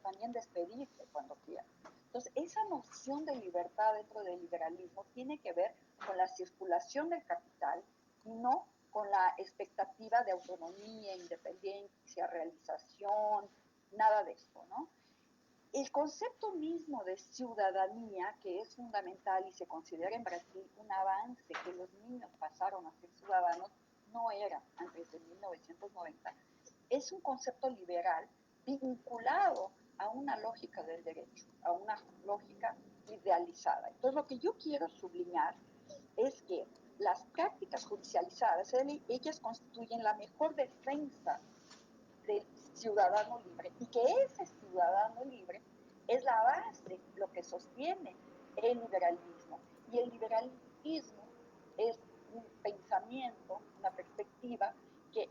también despedirse cuando quiera. Entonces, esa noción de libertad dentro del liberalismo tiene que ver con la circulación del capital y no con la expectativa de autonomía, independencia, realización, nada de eso, ¿no? El concepto mismo de ciudadanía, que es fundamental y se considera en Brasil un avance que los niños pasaron a ser ciudadanos, no era antes de 1990, es un concepto liberal vinculado a una lógica del derecho, a una lógica idealizada. Entonces, lo que yo quiero sublinear es que las prácticas judicializadas, ellas constituyen la mejor defensa del ciudadano libre y que ese ciudadano libre es la base, lo que sostiene el liberalismo. Y el liberalismo es un pensamiento, una perspectiva que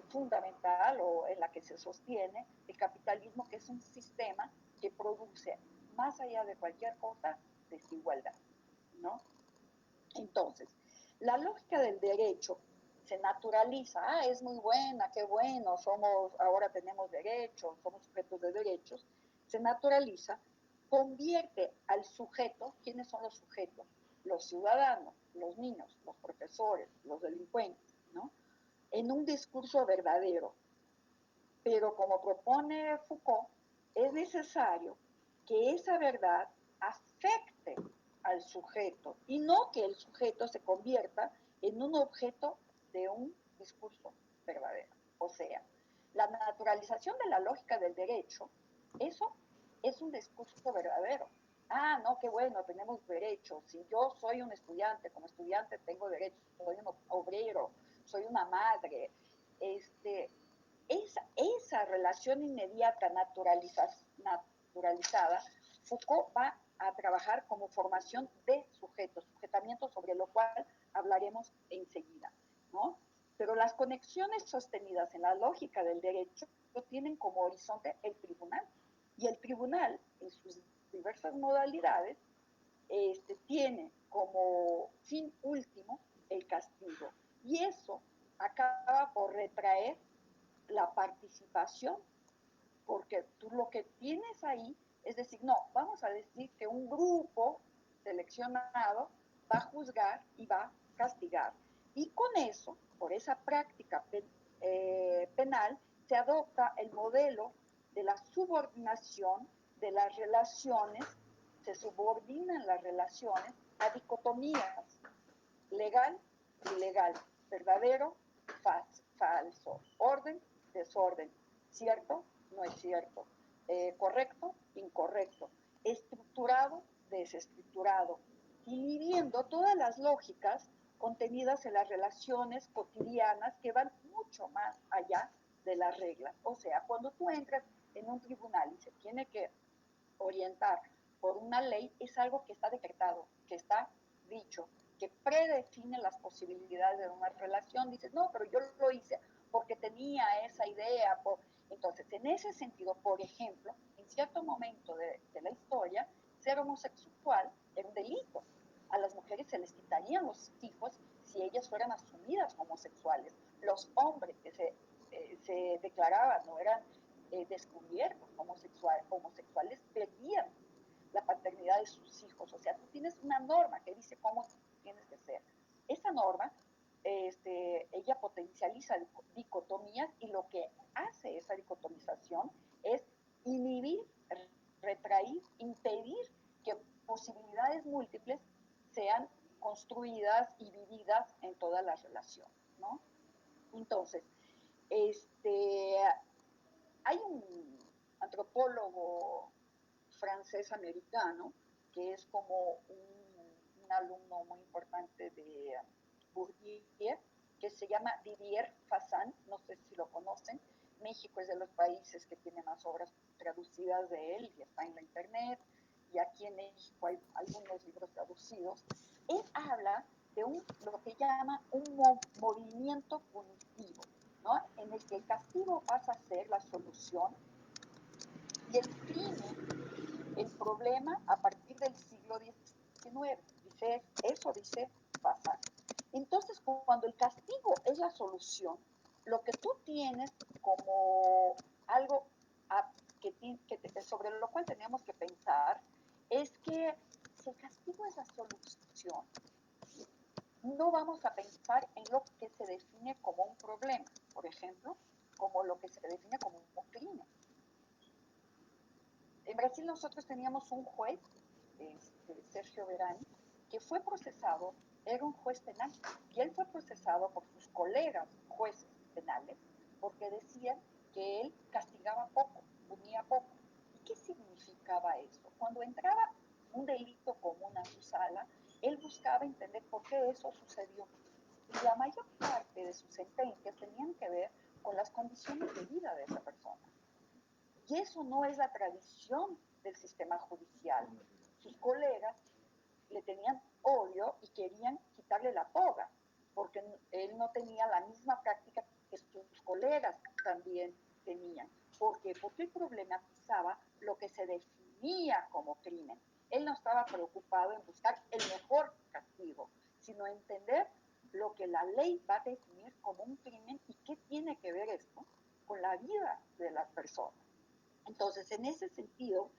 fundamental o en la que se sostiene el capitalismo, que es un sistema que produce, más allá de cualquier cosa, desigualdad, ¿no? Entonces, la lógica del derecho se naturaliza, es muy buena, qué bueno, ahora tenemos derechos, somos sujetos de derechos, se naturaliza, convierte al sujeto, ¿quiénes son los sujetos? Los ciudadanos, los niños, los profesores, los delincuentes, ¿no? En un discurso verdadero. Pero como propone Foucault, es necesario que esa verdad afecte al sujeto y no que el sujeto se convierta en un objeto de un discurso verdadero. O sea, la naturalización de la lógica del derecho, eso es un discurso verdadero. No, qué bueno, tenemos derechos. Si yo soy un estudiante, como estudiante tengo derechos, soy un obrero, soy una madre, esa relación inmediata naturalizada, Foucault va a trabajar como formación de sujetos, sujetamiento sobre lo cual hablaremos enseguida, ¿no? Pero las conexiones sostenidas en la lógica del derecho tienen como horizonte el tribunal. Y el tribunal, en sus diversas modalidades, tiene como fin último el castigo. Y eso acaba por retraer la participación, porque tú lo que tienes ahí es decir, no, vamos a decir que un grupo seleccionado va a juzgar y va a castigar. Y con eso, por esa práctica penal, se adopta el modelo de la subordinación de las relaciones, se subordinan las relaciones a dicotomías, legal, ilegal, verdadero, falso, orden, desorden, cierto, no es cierto, correcto, incorrecto, estructurado, desestructurado, inhibiendo todas las lógicas contenidas en las relaciones cotidianas que van mucho más allá de las reglas. O sea, cuando tú entras en un tribunal y se tiene que orientar por una ley, es algo que está decretado, que está dicho, que predefine las posibilidades de una relación. Dices, no, pero yo lo hice porque tenía esa idea. Entonces, en ese sentido, por ejemplo, en cierto momento de la historia, ser homosexual era un delito. A las mujeres se les quitarían los hijos si ellas fueran asumidas homosexuales. Los hombres que se declaraban no eran descubiertos homosexuales perdían la paternidad de sus hijos. O sea, tú tienes una norma que dice cómo tienes que ser. Esa norma, ella potencializa dicotomías y lo que hace esa dicotomización es inhibir, retraer, impedir que posibilidades múltiples sean construidas y vividas en todas las relaciones, ¿no? Entonces, hay un antropólogo francés-americano que es como un alumno muy importante de Bourdieu, que se llama Didier Fassan, no sé si lo conocen. México es de los países que tiene más obras traducidas de él y está en la internet, y aquí en México hay algunos libros traducidos. Él habla de lo que llama un movimiento punitivo, ¿no? En el que el castigo pasa a ser la solución y el crimen, el problema a partir del siglo XIX. Dice Fassan. Entonces, cuando el castigo es la solución, lo que tú tienes como algo que sobre lo cual tenemos que pensar es que si el castigo es la solución, no vamos a pensar en lo que se define como un problema, por ejemplo, como lo que se define como un crimen. En Brasil nosotros teníamos un juez, Sergio Verani, que fue procesado, era un juez penal, y él fue procesado por sus colegas jueces penales porque decían que él castigaba poco, punía poco. ¿Y qué significaba eso? Cuando entraba un delito común a su sala, él buscaba entender por qué eso sucedió. Y la mayor parte de sus sentencias tenían que ver con las condiciones de vida de esa persona. Y eso no es la tradición del sistema judicial. Sus colegas le tenían odio y querían quitarle la toga, porque él no tenía la misma práctica que sus colegas también tenían. ¿Por qué? Porque él problematizaba lo que se definía como crimen. Él no estaba preocupado en buscar el mejor castigo, sino entender lo que la ley va a definir como un crimen y qué tiene que ver esto con la vida de las personas. Entonces, en ese sentido,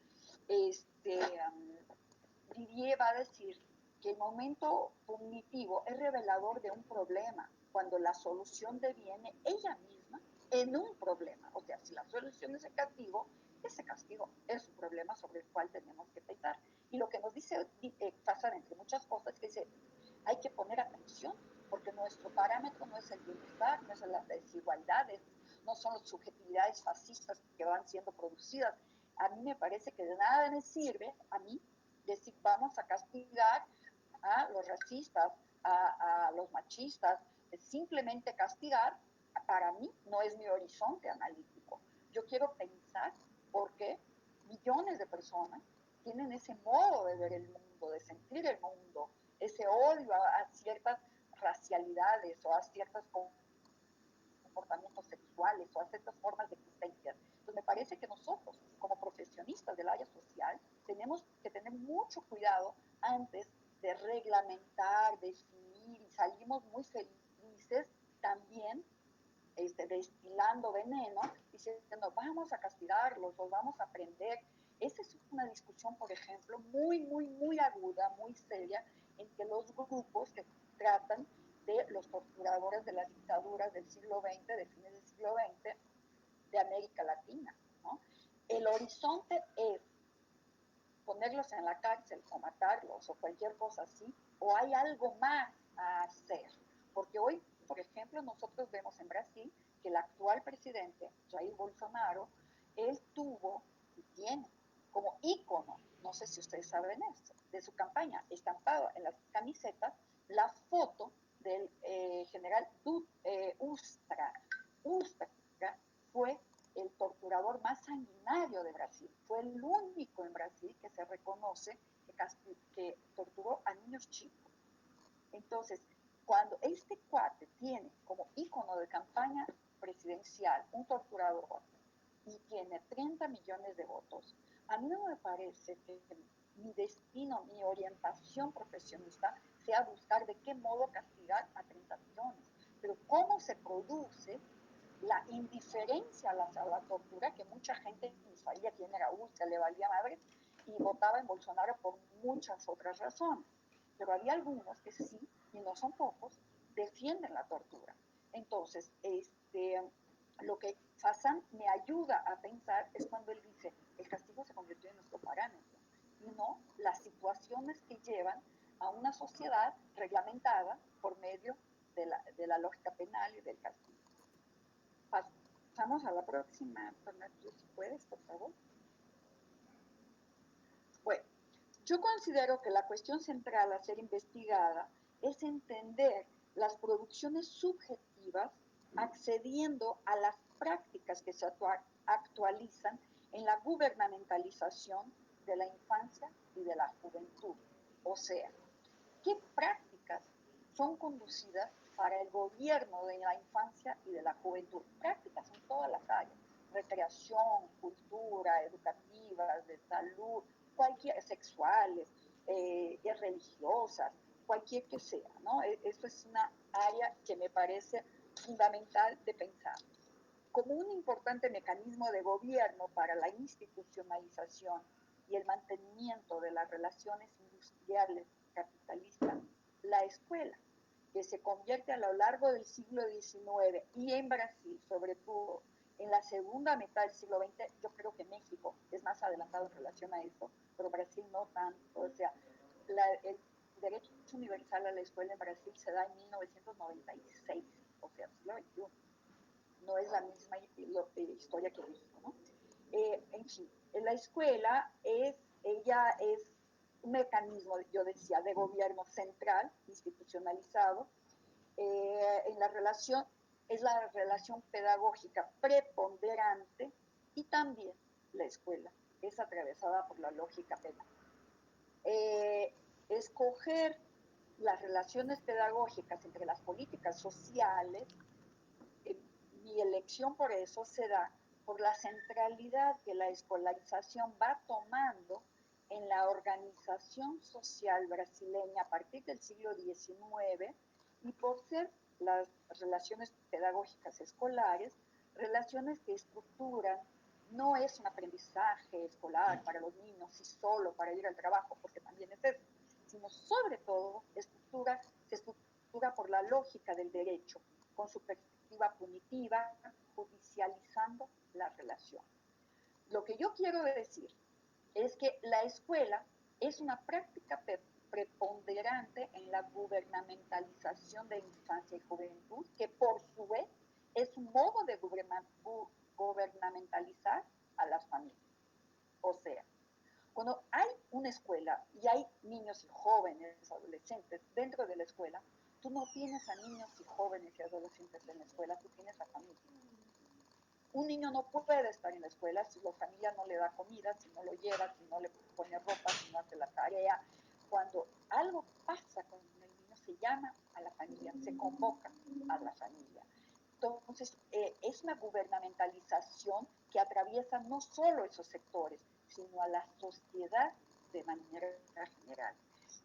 Didier va a decir que el momento punitivo es revelador de un problema, cuando la solución deviene ella misma en un problema. O sea, si la solución es el castigo, ese castigo es un problema sobre el cual tenemos que pensar. Y lo que nos dice pasar entre muchas cosas es que dice, hay que poner atención, porque nuestro parámetro no es el bienestar, no es las desigualdades, no son las subjetividades fascistas que van siendo producidas. A mí me parece que de nada me sirve, a mí, decir vamos a castigar a los racistas, a los machistas, simplemente castigar, para mí no es mi horizonte analítico. Yo quiero pensar por qué millones de personas tienen ese modo de ver el mundo, de sentir el mundo, ese odio a ciertas racialidades o a ciertos comportamientos sexuales o a ciertas formas de existencia. Entonces me parece que nosotros, como profesionistas del área social, tenemos que tener mucho cuidado antes de reglamentar, definir, y salimos muy felices también destilando veneno, diciendo vamos a castigarlos, los vamos a aprender. Esa es una discusión, por ejemplo, muy aguda, muy seria, entre los grupos que tratan de los torturadores de las dictaduras del siglo XX, de fines del siglo XX, de América Latina, ¿no? El horizonte es ponerlos en la cárcel o matarlos o cualquier cosa así, o hay algo más a hacer. Porque hoy, por ejemplo, nosotros vemos en Brasil que el actual presidente, Jair Bolsonaro, él tuvo y tiene como ícono, no sé si ustedes saben esto, de su campaña, estampado en las camisetas, la foto del general Ustra. Ustra fue el torturador más sanguinario de Brasil. Fue el único en Brasil que se reconoce que torturó a niños chicos. Entonces, cuando este cuate tiene como ícono de campaña presidencial un torturador y tiene 30 millones de votos, a mí no me parece que mi destino, mi orientación profesionista sea buscar de qué modo castigar a 30 millones. Pero cómo se produce la indiferencia a la tortura, que mucha gente ni sabía quién era Ustra, le valía madre, y votaba en Bolsonaro por muchas otras razones. Pero había algunos que sí, y no son pocos, defienden la tortura. Entonces, lo que Fassan me ayuda a pensar es cuando él dice, el castigo se convirtió en nuestro parámetro, y no las situaciones que llevan a una sociedad reglamentada por medio de la lógica penal y del castigo. Pasamos a la próxima, Fernando, si puedes, por favor. Bueno, yo considero que la cuestión central a ser investigada es entender las producciones subjetivas accediendo a las prácticas que se actualizan en la gubernamentalización de la infancia y de la juventud. O sea, ¿qué prácticas son conducidas para el gobierno de la infancia y de la juventud? Prácticas en todas las áreas, recreación, cultura, educativas, de salud, cualquier, sexuales, religiosas, cualquier que sea, ¿no? Eso es una área que me parece fundamental de pensar. como un importante mecanismo de gobierno para la institucionalización y el mantenimiento de las relaciones industriales capitalistas, la escuela, que se convierte a lo largo del siglo XIX y en Brasil, sobre todo en la segunda mitad del siglo XX, yo creo que México es más adelantado en relación a eso, pero Brasil no tanto. O sea, el derecho universal a la escuela en Brasil se da en 1996, o sea, siglo XXI. No es la misma historia que México, ¿no? En fin, la escuela ella es un mecanismo, yo decía, de gobierno central, institucionalizado, en la relación, es la relación pedagógica preponderante y también la escuela es atravesada por la lógica penal. Escoger las relaciones pedagógicas entre las políticas sociales, mi elección por eso se da por la centralidad que la escolarización va tomando en la organización social brasileña a partir del siglo XIX y por ser las relaciones pedagógicas escolares, relaciones que estructuran, no es un aprendizaje escolar para los niños y solo para ir al trabajo, porque también es eso, sino sobre todo se estructura por la lógica del derecho, con su perspectiva punitiva, judicializando la relación. Lo que yo quiero decir es que la escuela es una práctica preponderante en la gubernamentalización de infancia y juventud, que por su vez es un modo de gubernamentalizar a las familias. O sea, cuando hay una escuela y hay niños y jóvenes, adolescentes dentro de la escuela, tú no tienes a niños y jóvenes y adolescentes en la escuela, tú tienes a familia. Un niño no puede estar en la escuela si la familia no le da comida, si no lo lleva, si no le pone ropa, si no hace la tarea. Cuando algo pasa con el niño, se llama a la familia, se convoca a la familia. Entonces, es una gubernamentalización que atraviesa no solo esos sectores, sino a la sociedad de manera general.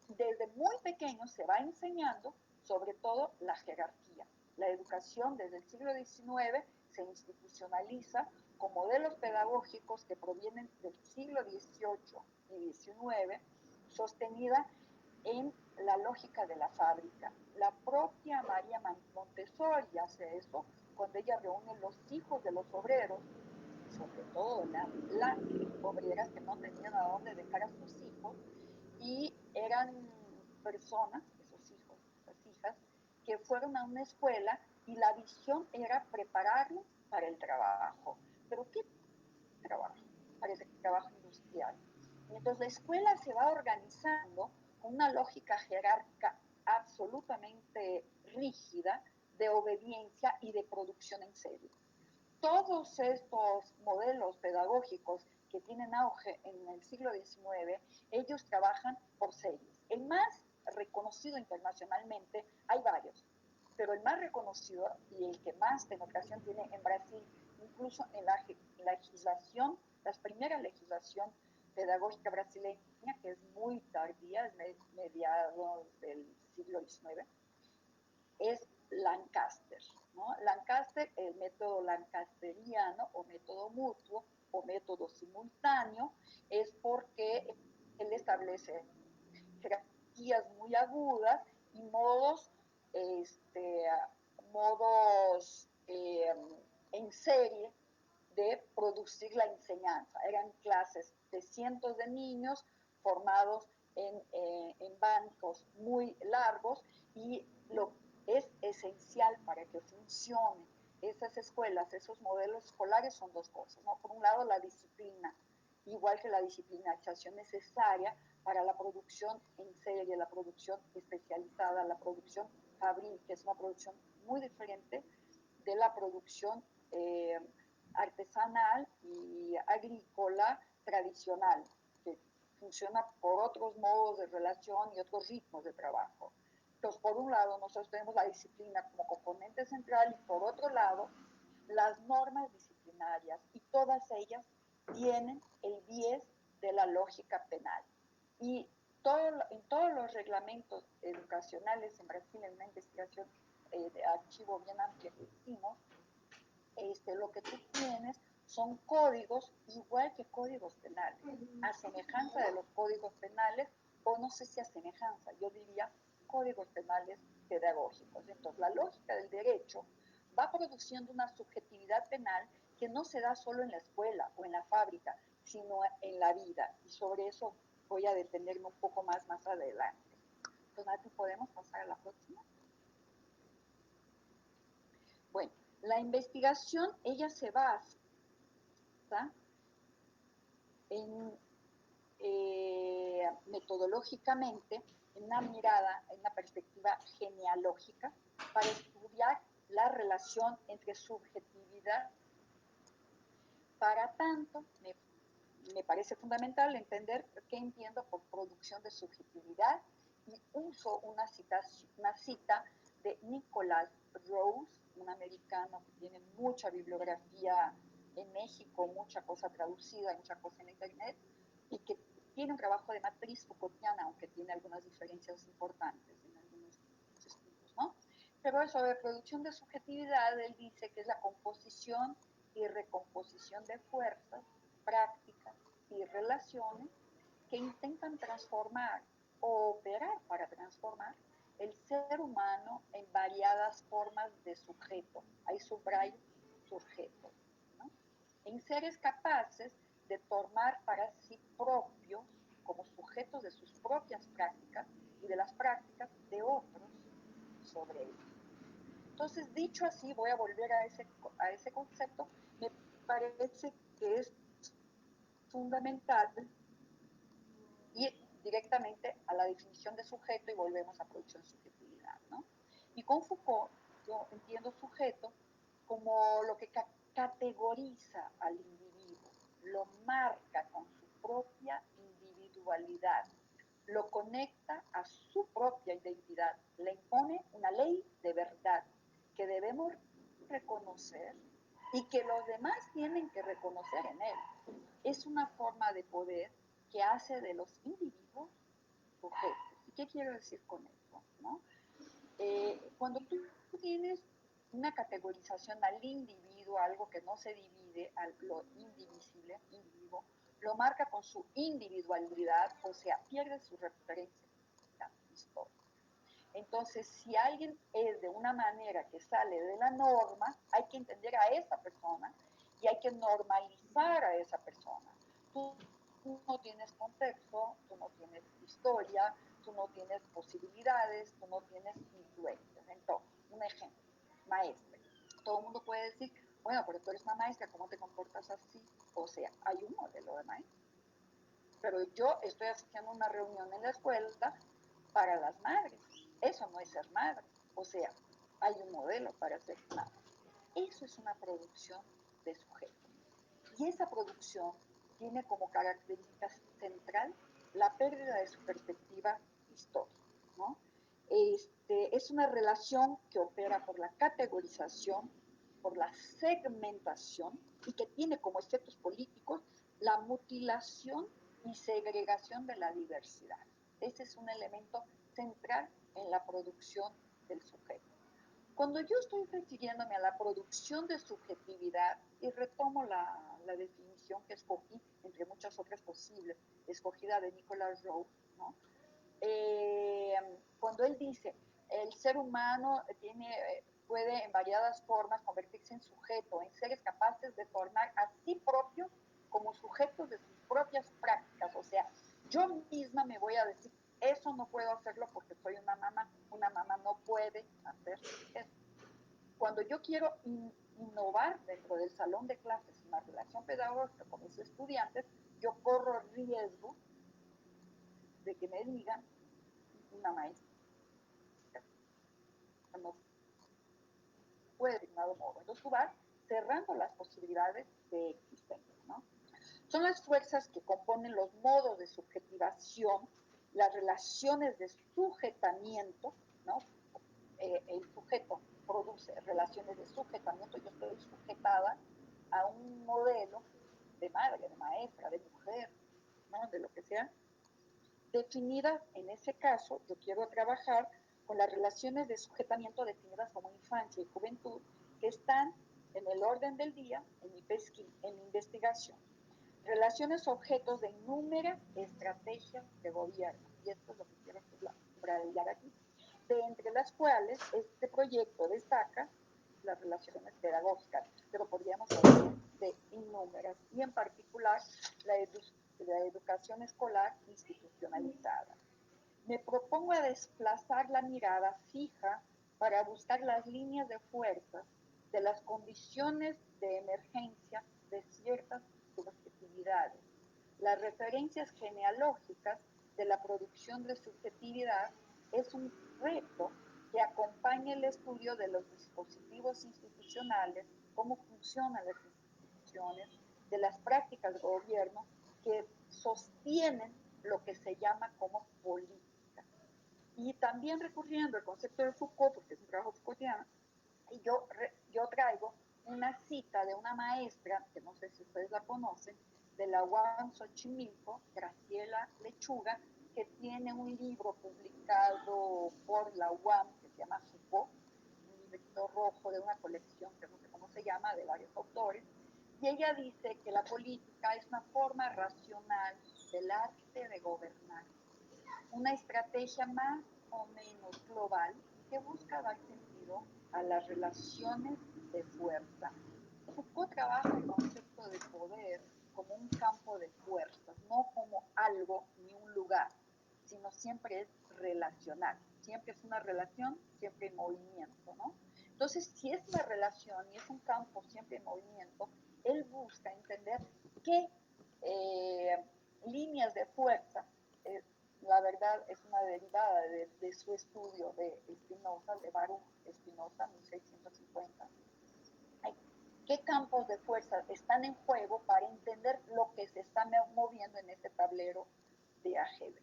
Desde muy pequeño se va enseñando sobre todo la jerarquía. La educación desde el siglo XIX se institucionaliza con modelos pedagógicos que provienen del siglo XVIII y XIX, sostenida en la lógica de la fábrica. La propia María Montessori hace eso cuando ella reúne los hijos de los obreros, sobre todo las obreras que no tenían a dónde dejar a sus hijos, y eran personas, esos hijos, esas hijas, que fueron a una escuela y la visión era prepararlos para el trabajo. ¿Pero qué trabajo? Para el trabajo industrial. Y entonces la escuela se va organizando con una lógica jerárquica absolutamente rígida de obediencia y de producción en serie. Todos estos modelos pedagógicos que tienen auge en el siglo XIX, ellos trabajan por series. El más reconocido internacionalmente, hay varios, pero el más reconocido y el que más penetración tiene en Brasil, incluso en la legislación, la primera legislación pedagógica brasileña, que es muy tardía, es mediados del siglo XIX, es Lancaster, ¿no? Lancaster, el método lancasteriano o método mutuo o método simultáneo, es porque él establece jerarquías muy agudas y este, modos en serie de producir la enseñanza. Eran clases de cientos de niños formados en bancos muy largos y lo es esencial para que funcionen esas escuelas, esos modelos escolares son dos cosas, ¿no? Por un lado, la disciplina, igual que la disciplinarización necesaria para la producción en serie, la producción especializada, la producción fabril, que es una producción muy diferente de la producción artesanal y agrícola tradicional, que funciona por otros modos de relación y otros ritmos de trabajo. Entonces, por un lado, nosotros tenemos la disciplina como componente central y por otro lado, las normas disciplinarias y todas ellas tienen el bies de la lógica penal. Y en todos los reglamentos educacionales en Brasil, en una investigación de archivo bien amplia que hicimos, lo que tú tienes son códigos igual que códigos penales, a semejanza de los códigos penales, o no sé si a semejanza, yo diría códigos penales pedagógicos. Entonces, la lógica del derecho va produciendo una subjetividad penal que no se da solo en la escuela o en la fábrica, sino en la vida. Y sobre eso voy a detenerme un poco más adelante. Entonces, Nati, ¿podemos pasar a la próxima? Bueno, la investigación, ella se basa en, metodológicamente, en una mirada, en una perspectiva genealógica, para estudiar la relación entre subjetividad. Para tanto, me parece fundamental entender qué entiendo por producción de subjetividad, y uso una cita de Nicholas Rose, un americano que tiene mucha bibliografía en México, mucha cosa traducida, mucha cosa en internet, y que tiene un trabajo de matriz Foucaultiana, aunque tiene algunas diferencias importantes en algunos estudios, ¿no? Pero sobre producción de subjetividad, él dice que es la composición y recomposición de fuerzas, prácticas y relaciones que intentan transformar o operar para transformar el ser humano en variadas formas de sujeto. Ahí subrayo sujeto, ¿no? En seres capaces de tomar para sí propios como sujetos de sus propias prácticas y de las prácticas de otros sobre ellos. Entonces, dicho así, voy a volver a ese concepto. Me parece que es fundamental ir directamente a la definición de sujeto y volvemos a producción de subjetividad, ¿no? Y con Foucault yo entiendo sujeto como lo que categoriza al individuo, lo marca con su propia individualidad, lo conecta a su propia identidad, le impone una ley de verdad que debemos reconocer y que los demás tienen que reconocer en él. Es una forma de poder que hace de los individuos sujetos. ¿Y qué quiero decir con eso? ¿No? Cuando tú tienes una categorización al individuo, algo que no se divide, a lo indivisible, individuo, lo marca con su individualidad, o sea, pierde su referencia histórica. Entonces, si alguien es de una manera que sale de la norma, hay que entender a esa persona y hay que normalizar a esa persona. Tú no tienes contexto, tú no tienes historia, tú no tienes posibilidades, tú no tienes influencias. Entonces, un ejemplo, maestra. Todo el mundo puede decir, bueno, pero tú eres una maestra, ¿cómo te comportas así? O sea, hay un modelo de maestra. Pero yo estoy haciendo una reunión en la escuela para las madres. Eso no es ser madre. O sea, hay un modelo para ser madre. Eso es una producción de sujeto. Y esa producción tiene como característica central la pérdida de su perspectiva histórica, ¿no? Es una relación que opera por la categorización, por la segmentación y que tiene como efectos políticos la mutilación y segregación de la diversidad. Ese es un elemento central en la producción del sujeto. Cuando yo estoy refiriéndome a la producción de subjetividad, y retomo la definición que escogí, entre muchas otras posibles, escogida de Nicholas Rowe, ¿no? Cuando él dice, el ser humano puede en variadas formas convertirse en sujeto, en seres capaces de formar a sí propios como sujetos de sus propias prácticas. O sea, yo misma me voy a decir, eso no puedo hacerlo porque soy una mamá no puede hacer eso. Cuando yo quiero innovar dentro del salón de clases en la relación pedagógica con mis estudiantes, yo corro riesgo de que me digan una maestra no puede de determinado modo. Entonces tú vas cerrando las posibilidades de existencia, ¿no? Son las fuerzas que componen los modos de subjetivación, las relaciones de sujetamiento, ¿no? El sujeto produce relaciones de sujetamiento, yo estoy sujetada a un modelo de madre, de maestra, de mujer, ¿no? De lo que sea, definidas, en ese caso, yo quiero trabajar con las relaciones de sujetamiento definidas como infancia y juventud, que están en el orden del día, en mi investigación. Relaciones objetos de innumerables estrategias de gobierno. Y esto es lo que quiero subrayar aquí. De entre las cuales este proyecto destaca las relaciones pedagógicas, pero podríamos hablar de innumerables, y en particular la educación escolar institucionalizada. Me propongo a desplazar la mirada fija para buscar las líneas de fuerza de las condiciones de emergencia de ciertas subjetividades, las referencias genealógicas de la producción de subjetividad es un reto que acompaña el estudio de los dispositivos institucionales, cómo funcionan las instituciones, de las prácticas de gobierno que sostienen lo que se llama como política. Y también recurriendo al concepto de Foucault, porque es un trabajo Foucaultiano, y yo traigo una cita de una maestra, que no sé si ustedes la conocen, de la UAM Xochimilco, Graciela Lechuga, que tiene un libro publicado por la UAM que se llama Foucault, un librito rojo de una colección que no sé cómo se llama, de varios autores, y ella dice que la política es una forma racional del arte de gobernar, una estrategia más o menos global que busca dar sentido a las relaciones de fuerza. Foucault trabaja el concepto de poder como un campo de fuerzas, no como algo ni un lugar, sino siempre es relacional, siempre es una relación, siempre en movimiento, ¿no? Entonces, si es una relación y es un campo siempre en movimiento, él busca entender qué líneas de fuerza, la verdad es una derivada de su estudio de Spinoza, de Baruch Spinoza, 1650. ¿Qué campos de fuerza están en juego para entender lo que se está moviendo en este tablero de ajedrez?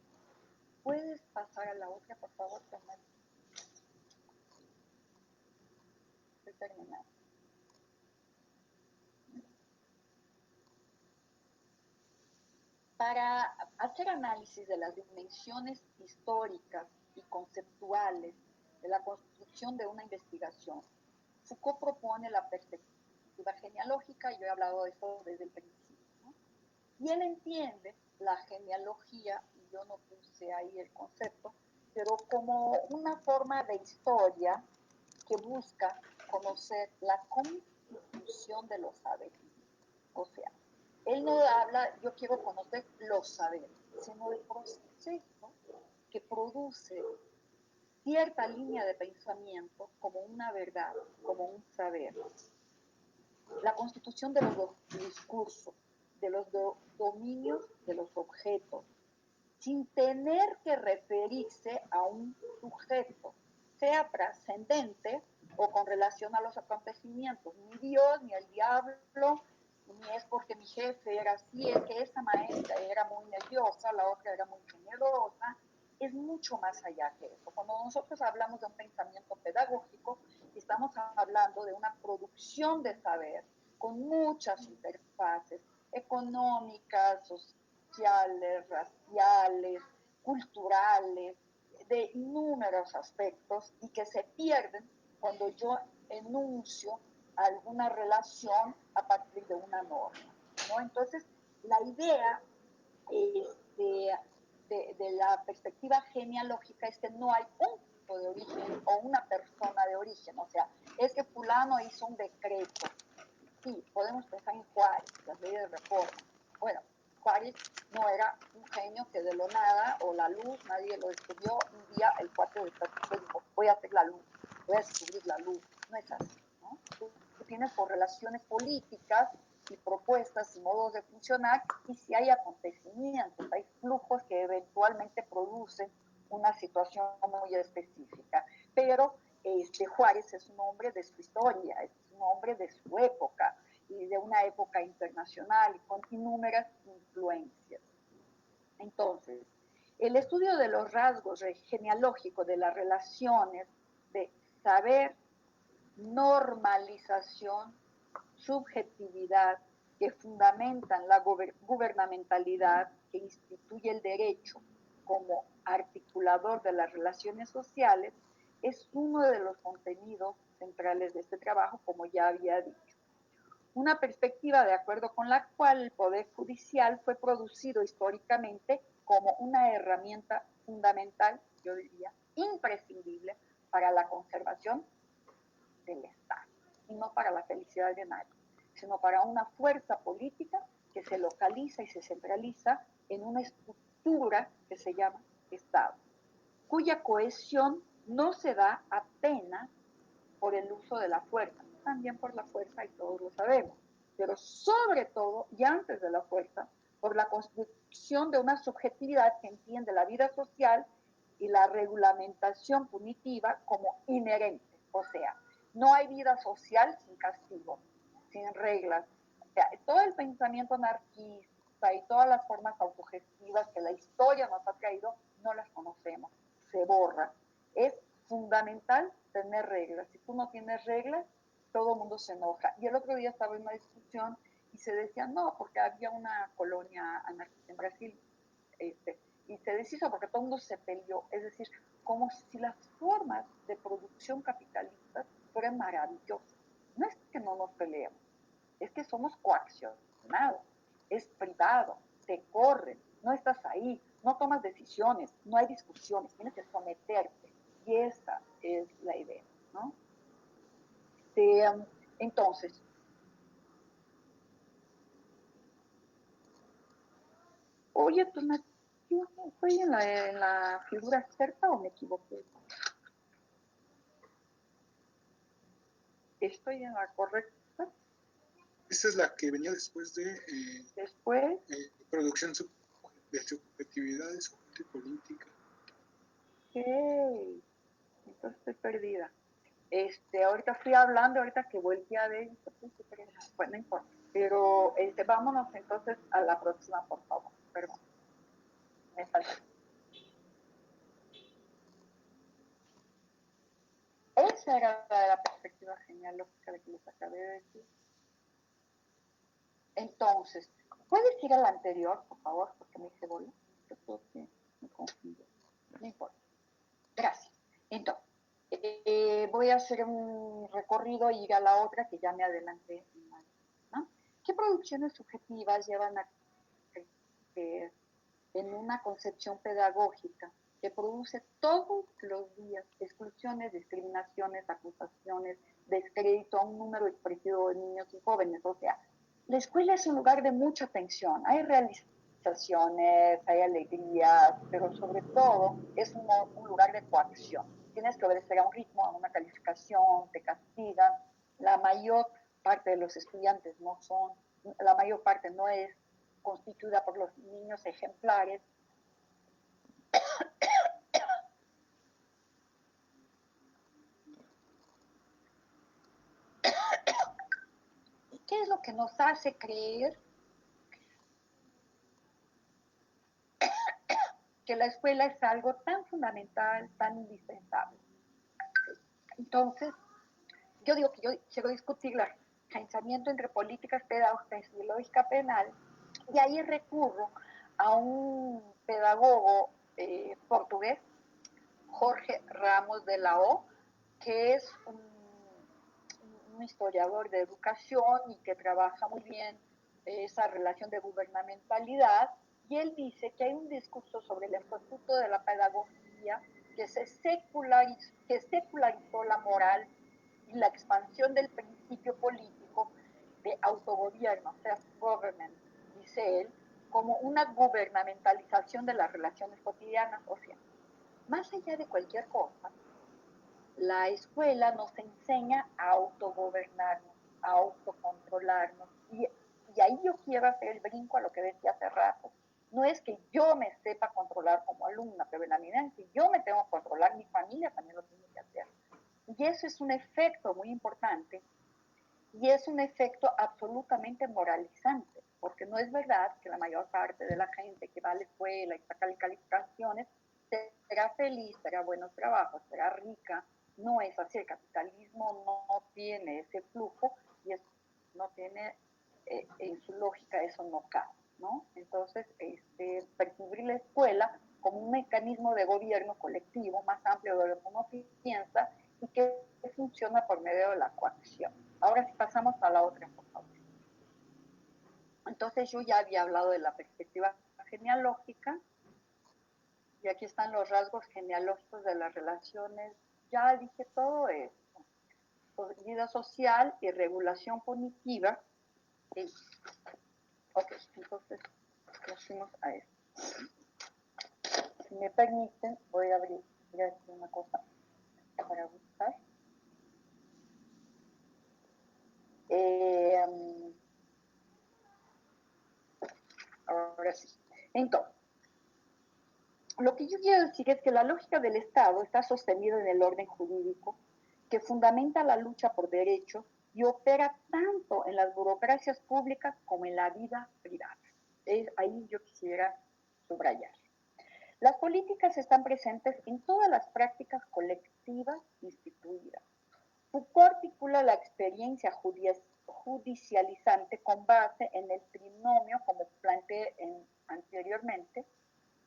¿Puedes pasar a la otra, por favor, Tomás? Estoy terminando. Para hacer análisis de las dimensiones históricas y conceptuales de la construcción de una investigación, Foucault propone la perspectiva genealógica, y yo he hablado de eso desde el principio, ¿no? Y él entiende la genealogía, y yo no puse ahí el concepto, pero como una forma de historia que busca conocer la constitución de los saberes. O sea, él no habla, yo quiero conocer los saberes, sino el proceso que produce cierta línea de pensamiento como una verdad, como un saber. La constitución de los discursos, de los dominios de los objetos, sin tener que referirse a un sujeto, sea trascendente o con relación a los acontecimientos. Ni Dios, ni el diablo, ni es porque mi jefe era así, es que esa maestra era muy nerviosa, la otra era muy generosa. Es mucho más allá que eso. Cuando nosotros hablamos de un pensamiento pedagógico, estamos hablando de una producción de saber con muchas interfaces económicas, sociales, raciales, culturales, de inúmeros aspectos, y que se pierden cuando yo enuncio alguna relación a partir de una norma, ¿no? Entonces, la idea de la perspectiva genealógica es que no hay un punto de origen o una persona de origen, o sea, es que fulano hizo un decreto. Sí, podemos pensar en Juárez, las leyes de reforma. Bueno, Juárez no era un genio que de lo nada, o la luz, nadie lo descubrió, un día el cuate de Tatuco dijo, voy a hacer la luz, voy a descubrir la luz. No es así, ¿no? Tú tienes correlaciones políticas y propuestas y modos de funcionar, y si hay acontecimientos, hay flujos que eventualmente producen una situación muy específica. Pero Juárez es un hombre de su historia, es un hombre de su época, y de una época internacional, y con innumerables influencias. Entonces, el estudio de los rasgos genealógicos de las relaciones de saber, normalización, subjetividad, que fundamentan la gubernamentalidad, que instituye el derecho como articulador de las relaciones sociales, es uno de los contenidos centrales de este trabajo, como ya había dicho. una perspectiva de acuerdo con la cual el Poder Judicial fue producido históricamente como una herramienta fundamental, yo diría, imprescindible para la conservación del Estado, y no para la felicidad de nadie, sino para una fuerza política que se localiza y se centraliza en una estructura que se llama Estado, cuya cohesión no se da apenas por el uso de la fuerza, también por la fuerza y todos lo sabemos, pero sobre todo y antes de la fuerza, por la construcción de una subjetividad que entiende la vida social y la regulamentación punitiva como inherente, o sea, no hay vida social sin castigo, sin reglas. O sea, todo el pensamiento anarquista y todas las formas autogestivas que la historia nos ha traído, no las conocemos, se borran. Es fundamental tener reglas. Si tú no tienes reglas, todo el mundo se enoja. Y el otro día estaba en una discusión y se decía, no, porque había una colonia anarquista en Brasil, y se deshizo porque todo el mundo se peleó. Es decir, como si las formas de producción capitalistas fueran maravillosas. No es que no nos peleemos, es que somos coaccionados, es privado, te corren, no estás ahí, no tomas decisiones, no hay discusiones, tienes que someterte. Y esa es la idea, ¿no? Entonces, oye, pues yo estoy en la figura cerca o me equivoqué. Estoy en la correcta. Esta es la que venía después de Después, producción de subjetividades, sujeto y política. okay. Entonces estoy perdida. Ahorita fui hablando, ahorita que volví a ver, bueno, no importa. Pero vámonos entonces a la próxima, por favor. Perdón, me falta. Esa era la perspectiva genealógica de que les acabé de decir. Entonces, ¿puedes ir a la anterior, por favor? Porque me hice bola. Yo creo que me confundí. No importa. Gracias. Entonces, voy a hacer un recorrido y ir a la otra que ya me adelanté. ¿No? ¿Qué producciones subjetivas llevan a creer en una concepción pedagógica que produce todos los días exclusiones, discriminaciones, acusaciones, descrédito a un número expresivo de niños y jóvenes? O sea, la escuela es un lugar de mucha tensión, hay realizaciones, hay alegrías, pero sobre todo es un lugar de coacción. Tienes que obedecer a un ritmo, a una calificación, te castigan. La mayor parte de los estudiantes no son, la mayor parte no es constituida por los niños ejemplares. ¿Y qué es lo que nos hace creer que la escuela es algo tan fundamental, tan indispensable? Entonces, yo digo que yo quiero discutir el pensamiento entre políticas pedagógicas y lógica penal, y ahí recurro a un pedagogo portugués, Jorge Ramos de la O, que es un historiador de educación y que trabaja muy bien esa relación de gubernamentalidad, y él dice que hay un discurso sobre el estatuto de la pedagogía que secularizó la moral y la expansión del principio político de autogobierno, self-government, dice él, como una gubernamentalización de las relaciones cotidianas. O sea, más allá de cualquier cosa, la escuela nos enseña a autogobernarnos, a autocontrolarnos. Y ahí yo quiero hacer el brinco a lo que decía hace rato. No es que yo me sepa controlar como alumna, pero en la medida en que yo me tengo que controlar, mi familia también lo tiene que hacer. Y eso es un efecto muy importante y es un efecto absolutamente moralizante, porque no es verdad que la mayor parte de la gente que va a la escuela y saca calificaciones será feliz, será buenos trabajos, será rica. No es así, el capitalismo no tiene ese flujo y no tiene, en su lógica eso no cabe, ¿no? Entonces, percibir la escuela como un mecanismo de gobierno colectivo más amplio de lo que uno piensa y que funciona por medio de la coacción. Ahora sí pasamos a la otra, por favor. Entonces yo ya había hablado de la perspectiva genealógica, y aquí están los rasgos genealógicos de las relaciones. Ya dije todo esto. Vida social y regulación punitiva. Ok, entonces nos fuimos a esto. Si me permiten, voy a abrir aquí una cosa para buscar. Ahora sí. Entonces, lo que yo quiero decir es que la lógica del Estado está sostenida en el orden jurídico que fundamenta la lucha por derechos y opera tanto en las burocracias públicas como en la vida privada. Ahí yo quisiera subrayar. Las políticas están presentes en todas las prácticas colectivas instituidas. Foucault articula la experiencia judicializante con base en el trinomio, como planteé anteriormente,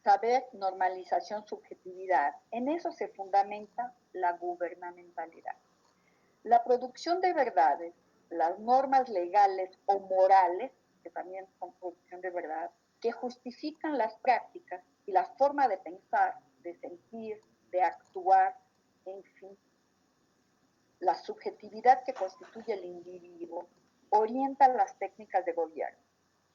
saber, normalización, subjetividad. En eso se fundamenta la gubernamentalidad. La producción de verdades, las normas legales o morales, que también son producción de verdad, que justifican las prácticas y la forma de pensar, de sentir, de actuar, en fin. La subjetividad que constituye el individuo orienta las técnicas de gobierno.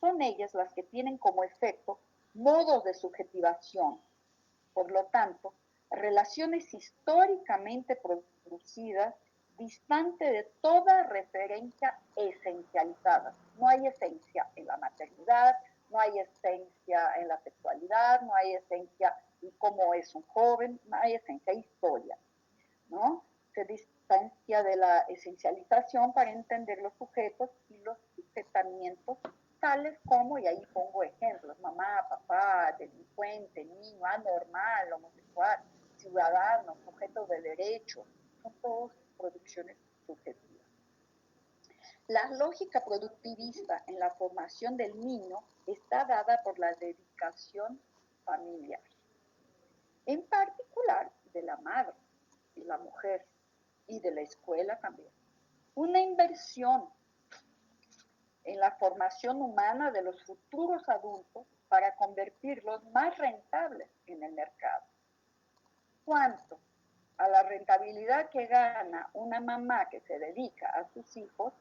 Son ellas las que tienen como efecto modos de subjetivación, por lo tanto, relaciones históricamente producidas distante de toda referencia esencializada. No hay esencia en la maternidad, no hay esencia en la sexualidad, no hay esencia en cómo es un joven, no hay esencia, hay historia, ¿no? Se distancia de la esencialización para entender los sujetos y los sujetamientos tales como, y ahí pongo ejemplos, mamá, papá, delincuente, niño, anormal, homosexual, ciudadano, sujeto de derecho, son todas producciones subjetivas. La lógica productivista en la formación del niño está dada por la dedicación familiar, en particular de la madre y la mujer, y de la escuela también. Una inversión en la formación humana de los futuros adultos para convertirlos más rentables en el mercado. ¿Cuánto? A la rentabilidad que gana una mamá que se dedica a sus hijos,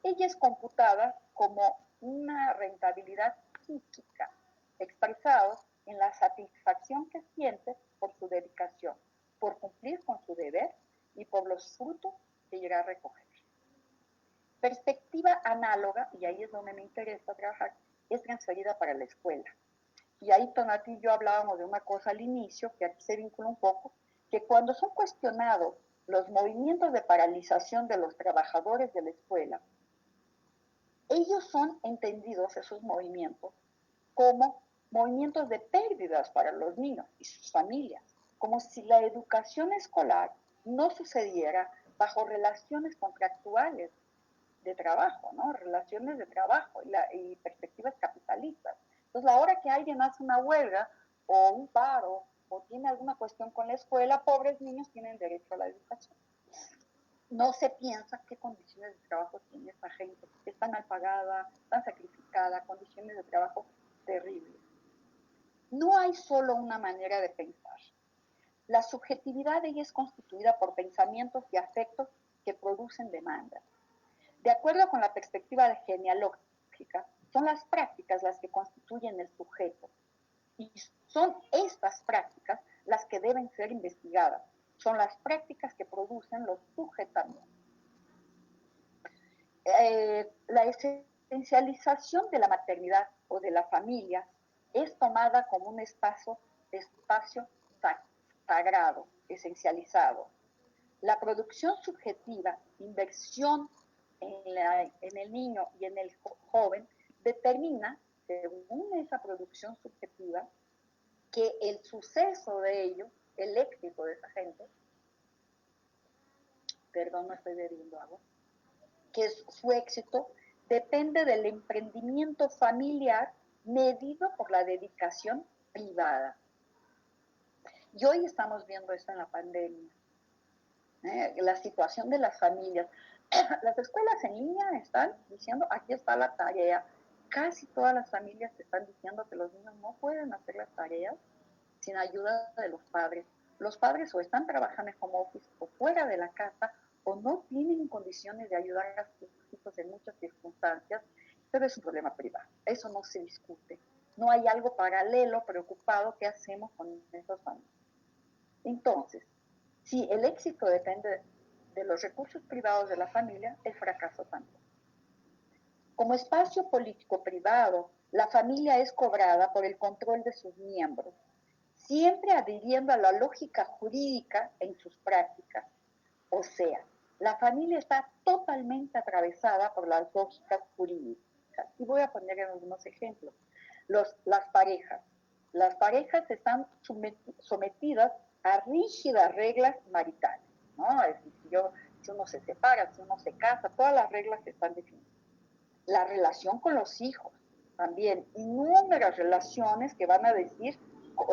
ella es computada como una rentabilidad psíquica, expresado en la satisfacción que siente por su dedicación, por cumplir con su deber y por los frutos que irá a recoger. Perspectiva análoga, y ahí es donde me interesa trabajar, es transferida para la escuela. Y ahí Tonati y yo hablábamos de una cosa al inicio, que aquí se vincula un poco, que cuando son cuestionados los movimientos de paralización de los trabajadores de la escuela, ellos son entendidos, esos movimientos, como movimientos de pérdidas para los niños y sus familias, como si la educación escolar no sucediera bajo relaciones contractuales de trabajo, ¿no? Relaciones de trabajo y perspectivas capitalistas. Entonces, la hora que alguien hace una huelga o un paro o tiene alguna cuestión con la escuela, pobres niños tienen derecho a la educación. No se piensa qué condiciones de trabajo tiene esta gente. Es tan mal pagada, tan sacrificada, condiciones de trabajo terribles. No hay solo una manera de pensar. La subjetividad de ella es constituida por pensamientos y afectos que producen demandas. De acuerdo con la perspectiva genealógica, son las prácticas las que constituyen el sujeto. Y son estas prácticas las que deben ser investigadas. Son las prácticas que producen los sujetamientos. La esencialización de la maternidad o de la familia es tomada como un espacio sagrado, esencializado. La producción subjetiva, inversión en el niño y en el joven, determina, según esa producción subjetiva, que el suceso de ello, el éxito de esa gente, perdón, no estoy bebiendo agua, que su éxito depende del emprendimiento familiar medido por la dedicación privada. Y hoy estamos viendo esto en la pandemia. La situación de las familias. Las escuelas en línea están diciendo, aquí está la tarea, casi todas las familias te están diciendo que los niños no pueden hacer las tareas sin ayuda de los padres. Los padres o están trabajando en home office o fuera de la casa o no tienen condiciones de ayudar a sus hijos en muchas circunstancias, pero es un problema privado. Eso no se discute. No hay algo paralelo, preocupado, que hacemos con esas familias. Entonces, si el éxito depende de los recursos privados de la familia, el fracaso también. Como espacio político privado, la familia es cobrada por el control de sus miembros, siempre adhiriendo a la lógica jurídica en sus prácticas. O sea, la familia está totalmente atravesada por las lógicas jurídicas. Y voy a poner algunos ejemplos. Las parejas. Las parejas están sometidas a rígidas reglas maritales, ¿no? Es decir, si uno se separa, si uno se casa, todas las reglas están definidas. La relación con los hijos, también innumerables relaciones que van a decir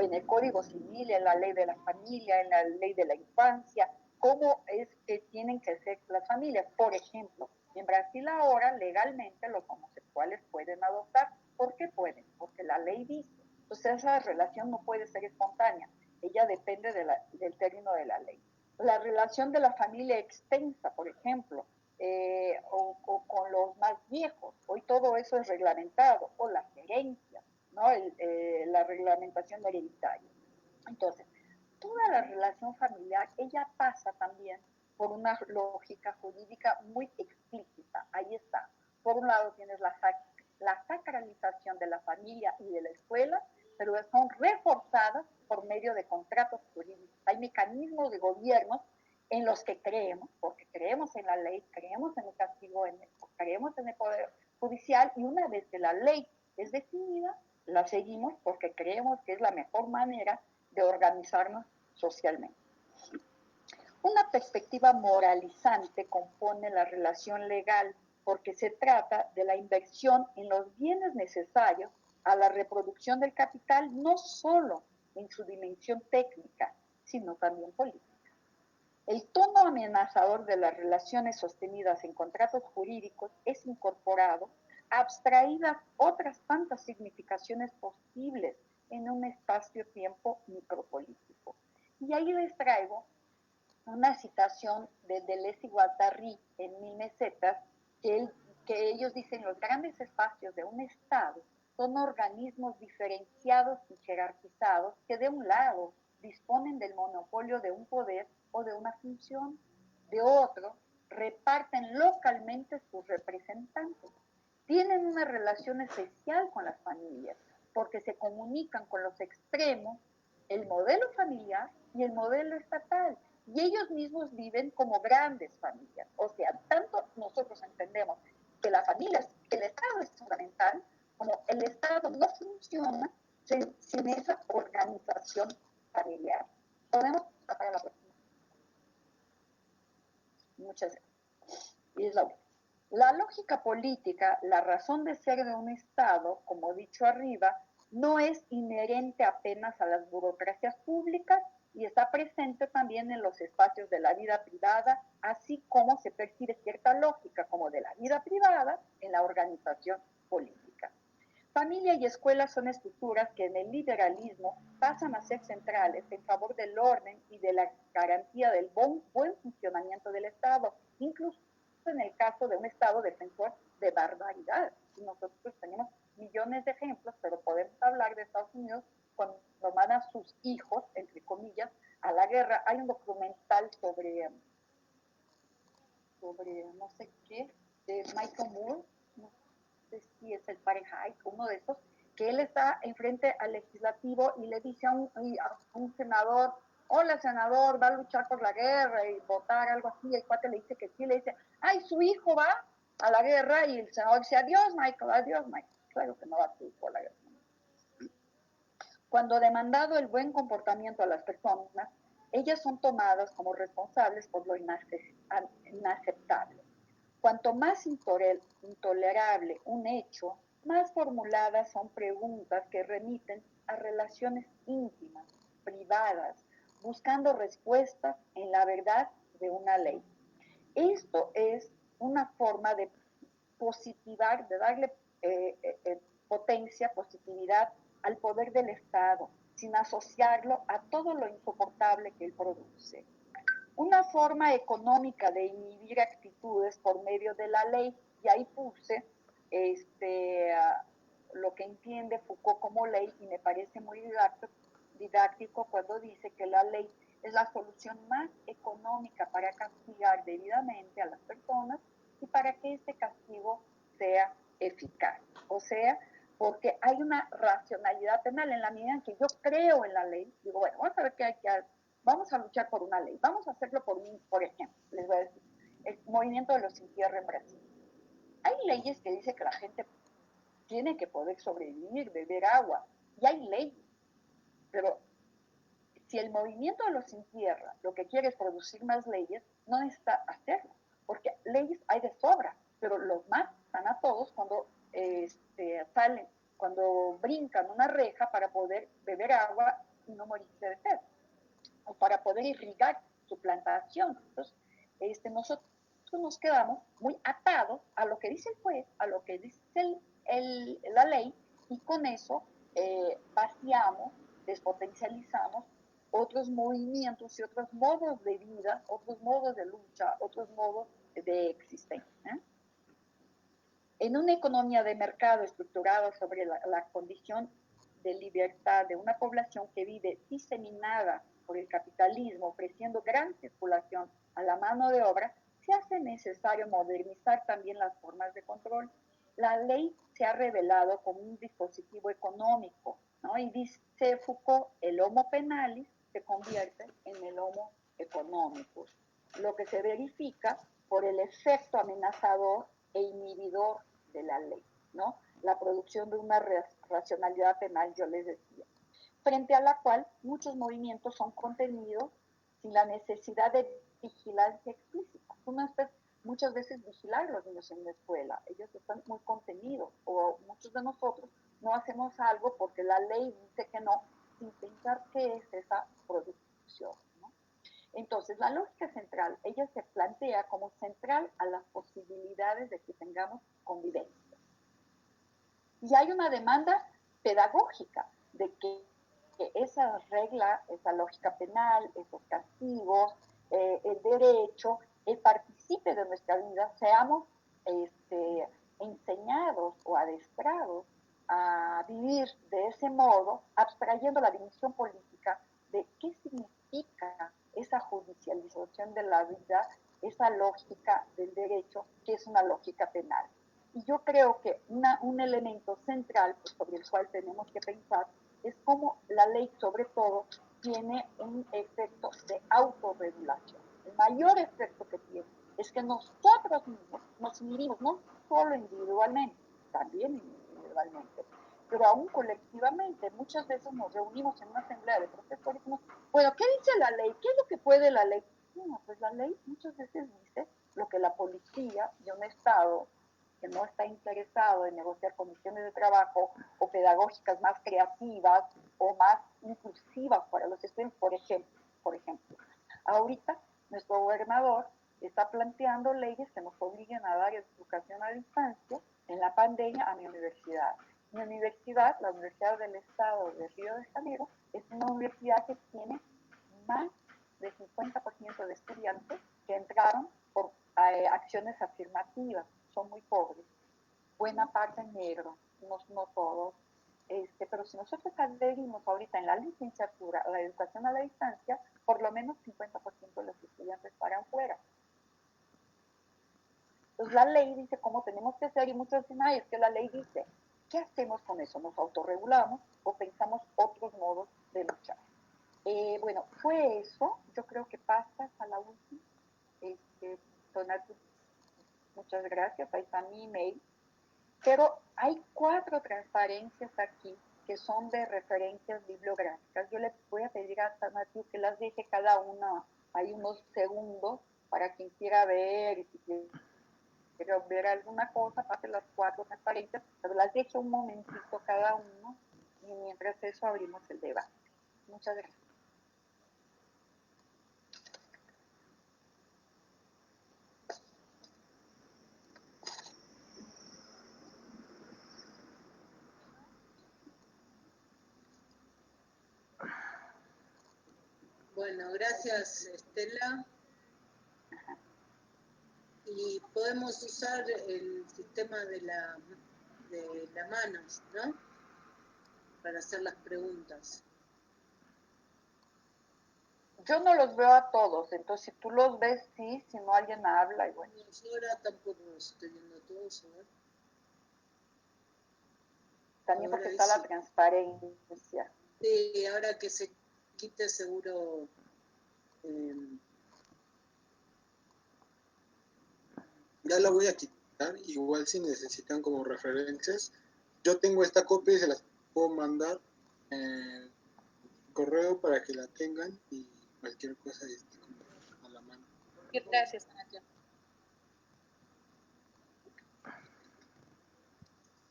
en el Código Civil, en la ley de la familia, en la ley de la infancia, cómo es que tienen que ser las familias. Por ejemplo, en Brasil ahora legalmente los homosexuales pueden adoptar. ¿Por qué pueden? Porque la ley dice. Entonces esa relación no puede ser espontánea, ella depende del término de la ley. La relación de la familia extensa, por ejemplo, o con los más viejos. Hoy todo eso es reglamentado, o las herencias, ¿no? La reglamentación hereditaria. Entonces, toda la relación familiar, ella pasa también por una lógica jurídica muy explícita. Ahí está. Por un lado tienes la sacralización de la familia y de la escuela, pero son reforzadas por medio de contratos jurídicos. Hay mecanismos de gobierno en los que creemos, porque creemos en la ley, creemos en el castigo, creemos en el poder judicial, y una vez que la ley es definida, la seguimos porque creemos que es la mejor manera de organizarnos socialmente. Una perspectiva moralizante compone la relación legal porque se trata de la inversión en los bienes necesarios a la reproducción del capital, no solo en su dimensión técnica, sino también política. El tono amenazador de las relaciones sostenidas en contratos jurídicos es incorporado, abstraídas otras tantas significaciones posibles en un espacio-tiempo micropolítico. Y ahí les traigo una citación de Deleuze y Guattari en Mil Mesetas, que ellos dicen: los grandes espacios de un Estado son organismos diferenciados y jerarquizados que de un lado disponen del monopolio de un poder o de una función, de otro reparten localmente sus representantes. Tienen una relación especial con las familias porque se comunican con los extremos, el modelo familiar y el modelo estatal, y ellos mismos viven como grandes familias. O sea, tanto nosotros entendemos que la familia, que el Estado es fundamental, como el Estado no funciona sin esa organización familiar. Podemos pasar a la próxima. Muchas gracias. Y es la última. La lógica política, la razón de ser de un Estado, como dicho arriba, no es inherente apenas a las burocracias públicas y está presente también en los espacios de la vida privada, así como se percibe cierta lógica como de la vida privada en la organización política. Familia y escuela son estructuras que en el liberalismo pasan a ser centrales en favor del orden y de la garantía del buen funcionamiento del Estado, incluso en el caso de un Estado defensor de barbaridad. Y nosotros tenemos millones de ejemplos, pero podemos hablar de Estados Unidos cuando mandan a sus hijos, entre comillas, a la guerra. Hay un documental sobre no sé qué, de Michael Moore, no sé si es el Fahrenheit, uno de esos, que él está enfrente al legislativo y le dice a un senador: hola senador, va a luchar por la guerra y votar, algo así. El cuate le dice que sí, le dice: ay, su hijo va a la guerra, y el senador dice: adiós Michael. Claro que no va su hijo a la guerra. Cuando demandado el buen comportamiento a las personas, ellas son tomadas como responsables por lo inaceptable. Cuanto más intolerable un hecho, más formuladas son preguntas que remiten a relaciones íntimas, privadas, buscando respuestas en la verdad de una ley. Esto es una forma de positivar, de darle potencia, positividad al poder del Estado, sin asociarlo a todo lo insoportable que él produce. Una forma económica de inhibir actitudes por medio de la ley, y ahí puse lo que entiende Foucault como ley, y me parece muy didáctico cuando dice que la ley es la solución más económica para castigar debidamente a las personas y para que este castigo sea eficaz. O sea, porque hay una racionalidad penal en la medida en que yo creo en la ley, digo, bueno, vamos a ver qué hay que hacer, vamos a luchar por una ley, vamos a hacerlo por ejemplo, les voy a decir, el movimiento de los sin tierra en Brasil. Hay leyes que dicen que la gente tiene que poder sobrevivir, beber agua, y hay leyes, pero si el movimiento de los sin tierra lo que quiere es producir más leyes, no necesita hacerlo, porque leyes hay de sobra, pero los matan a todos cuando salen, cuando brincan una reja para poder beber agua y no morirse de sed, o para poder irrigar su plantación. Entonces, nosotros nos quedamos muy atados a lo que dice el juez, a lo que dice la ley, y con eso vaciamos, despotencializamos otros movimientos y otros modos de vida, otros modos de lucha, otros modos de existencia. En una economía de mercado estructurada sobre la condición de libertad de una población que vive diseminada por el capitalismo, ofreciendo gran circulación a la mano de obra, se hace necesario modernizar también las formas de control. La ley se ha revelado como un dispositivo económico, ¿no? Y dice Foucault, el homo penalis se convierte en el homo economicus, lo que se verifica por el efecto amenazador e inhibidor de la ley, ¿no? La producción de una racionalidad penal, yo les decía, frente a la cual muchos movimientos son contenidos sin la necesidad de vigilancia explícita. Tú no estás muchas veces vigilar a los niños en la escuela, ellos están muy contenidos, o muchos de nosotros no hacemos algo porque la ley dice que no, sin pensar qué es esa producción, ¿no? Entonces, la lógica central, ella se plantea como central a las posibilidades de que tengamos convivencia. Y hay una demanda pedagógica de que esa regla, esa lógica penal, esos castigos, el derecho, participe de nuestra vida, seamos enseñados o adestrados a vivir de ese modo, abstrayendo la dimensión política de qué significa esa judicialización de la vida, esa lógica del derecho, que es una lógica penal. Y yo creo que un elemento central, pues, sobre el cual tenemos que pensar es cómo la ley, sobre todo, tiene un efecto de autorregulación. El mayor efecto que tiene es que nosotros mismos nos inhibimos, no solo individualmente, también individualmente, pero aún colectivamente. Muchas veces nos reunimos en una asamblea de profesores y decimos, bueno, ¿qué dice la ley? ¿Qué es lo que puede la ley? Bueno, pues la ley muchas veces dice lo que la policía de un Estado que no está interesado en negociar condiciones de trabajo o pedagógicas más creativas o más inclusivas para los estudiantes, por ejemplo. Ahorita nuestro gobernador está planteando leyes que nos obliguen a dar educación a distancia en la pandemia a mi universidad. Mi universidad, la Universidad del Estado de Río de Janeiro, es una universidad que tiene más del 50% de estudiantes que entraron por acciones afirmativas, son muy pobres, buena parte negro, no todos, pero si nosotros adherimos ahorita en la licenciatura a la educación a la distancia, por lo menos 50% de los estudiantes paran fuera. Entonces la ley dice cómo tenemos que hacer y muchos dicen, ay, es que la ley dice, ¿qué hacemos con eso? ¿Nos autorregulamos o pensamos otros modos de luchar? Bueno, fue eso, yo creo que pasas a la última. Donato, muchas gracias, ahí está mi email. Pero hay 4 transparencias aquí que son de referencias bibliográficas. Yo le voy a pedir a Donato que las deje cada una, hay unos segundos para quien quiera ver, y si quiere ver alguna cosa, pase las 4 transparencias, pero las deje un momentito cada uno, y mientras eso abrimos el debate. Muchas gracias. Bueno, gracias, Estela. Y podemos usar el sistema de la mano, ¿no? Para hacer las preguntas. Yo no los veo a todos, entonces si tú los ves, sí, si no alguien habla, y bueno. No, yo ahora tampoco los estoy viendo a todos, a ver. También Ahora porque está la sí. transparencia. Sí, ahora que se quite seguro... Ya la voy a quitar, igual si necesitan como referencias. Yo tengo esta copia y se las puedo mandar correo para que la tengan y cualquier cosa esté como a la mano. Gracias, Nadia.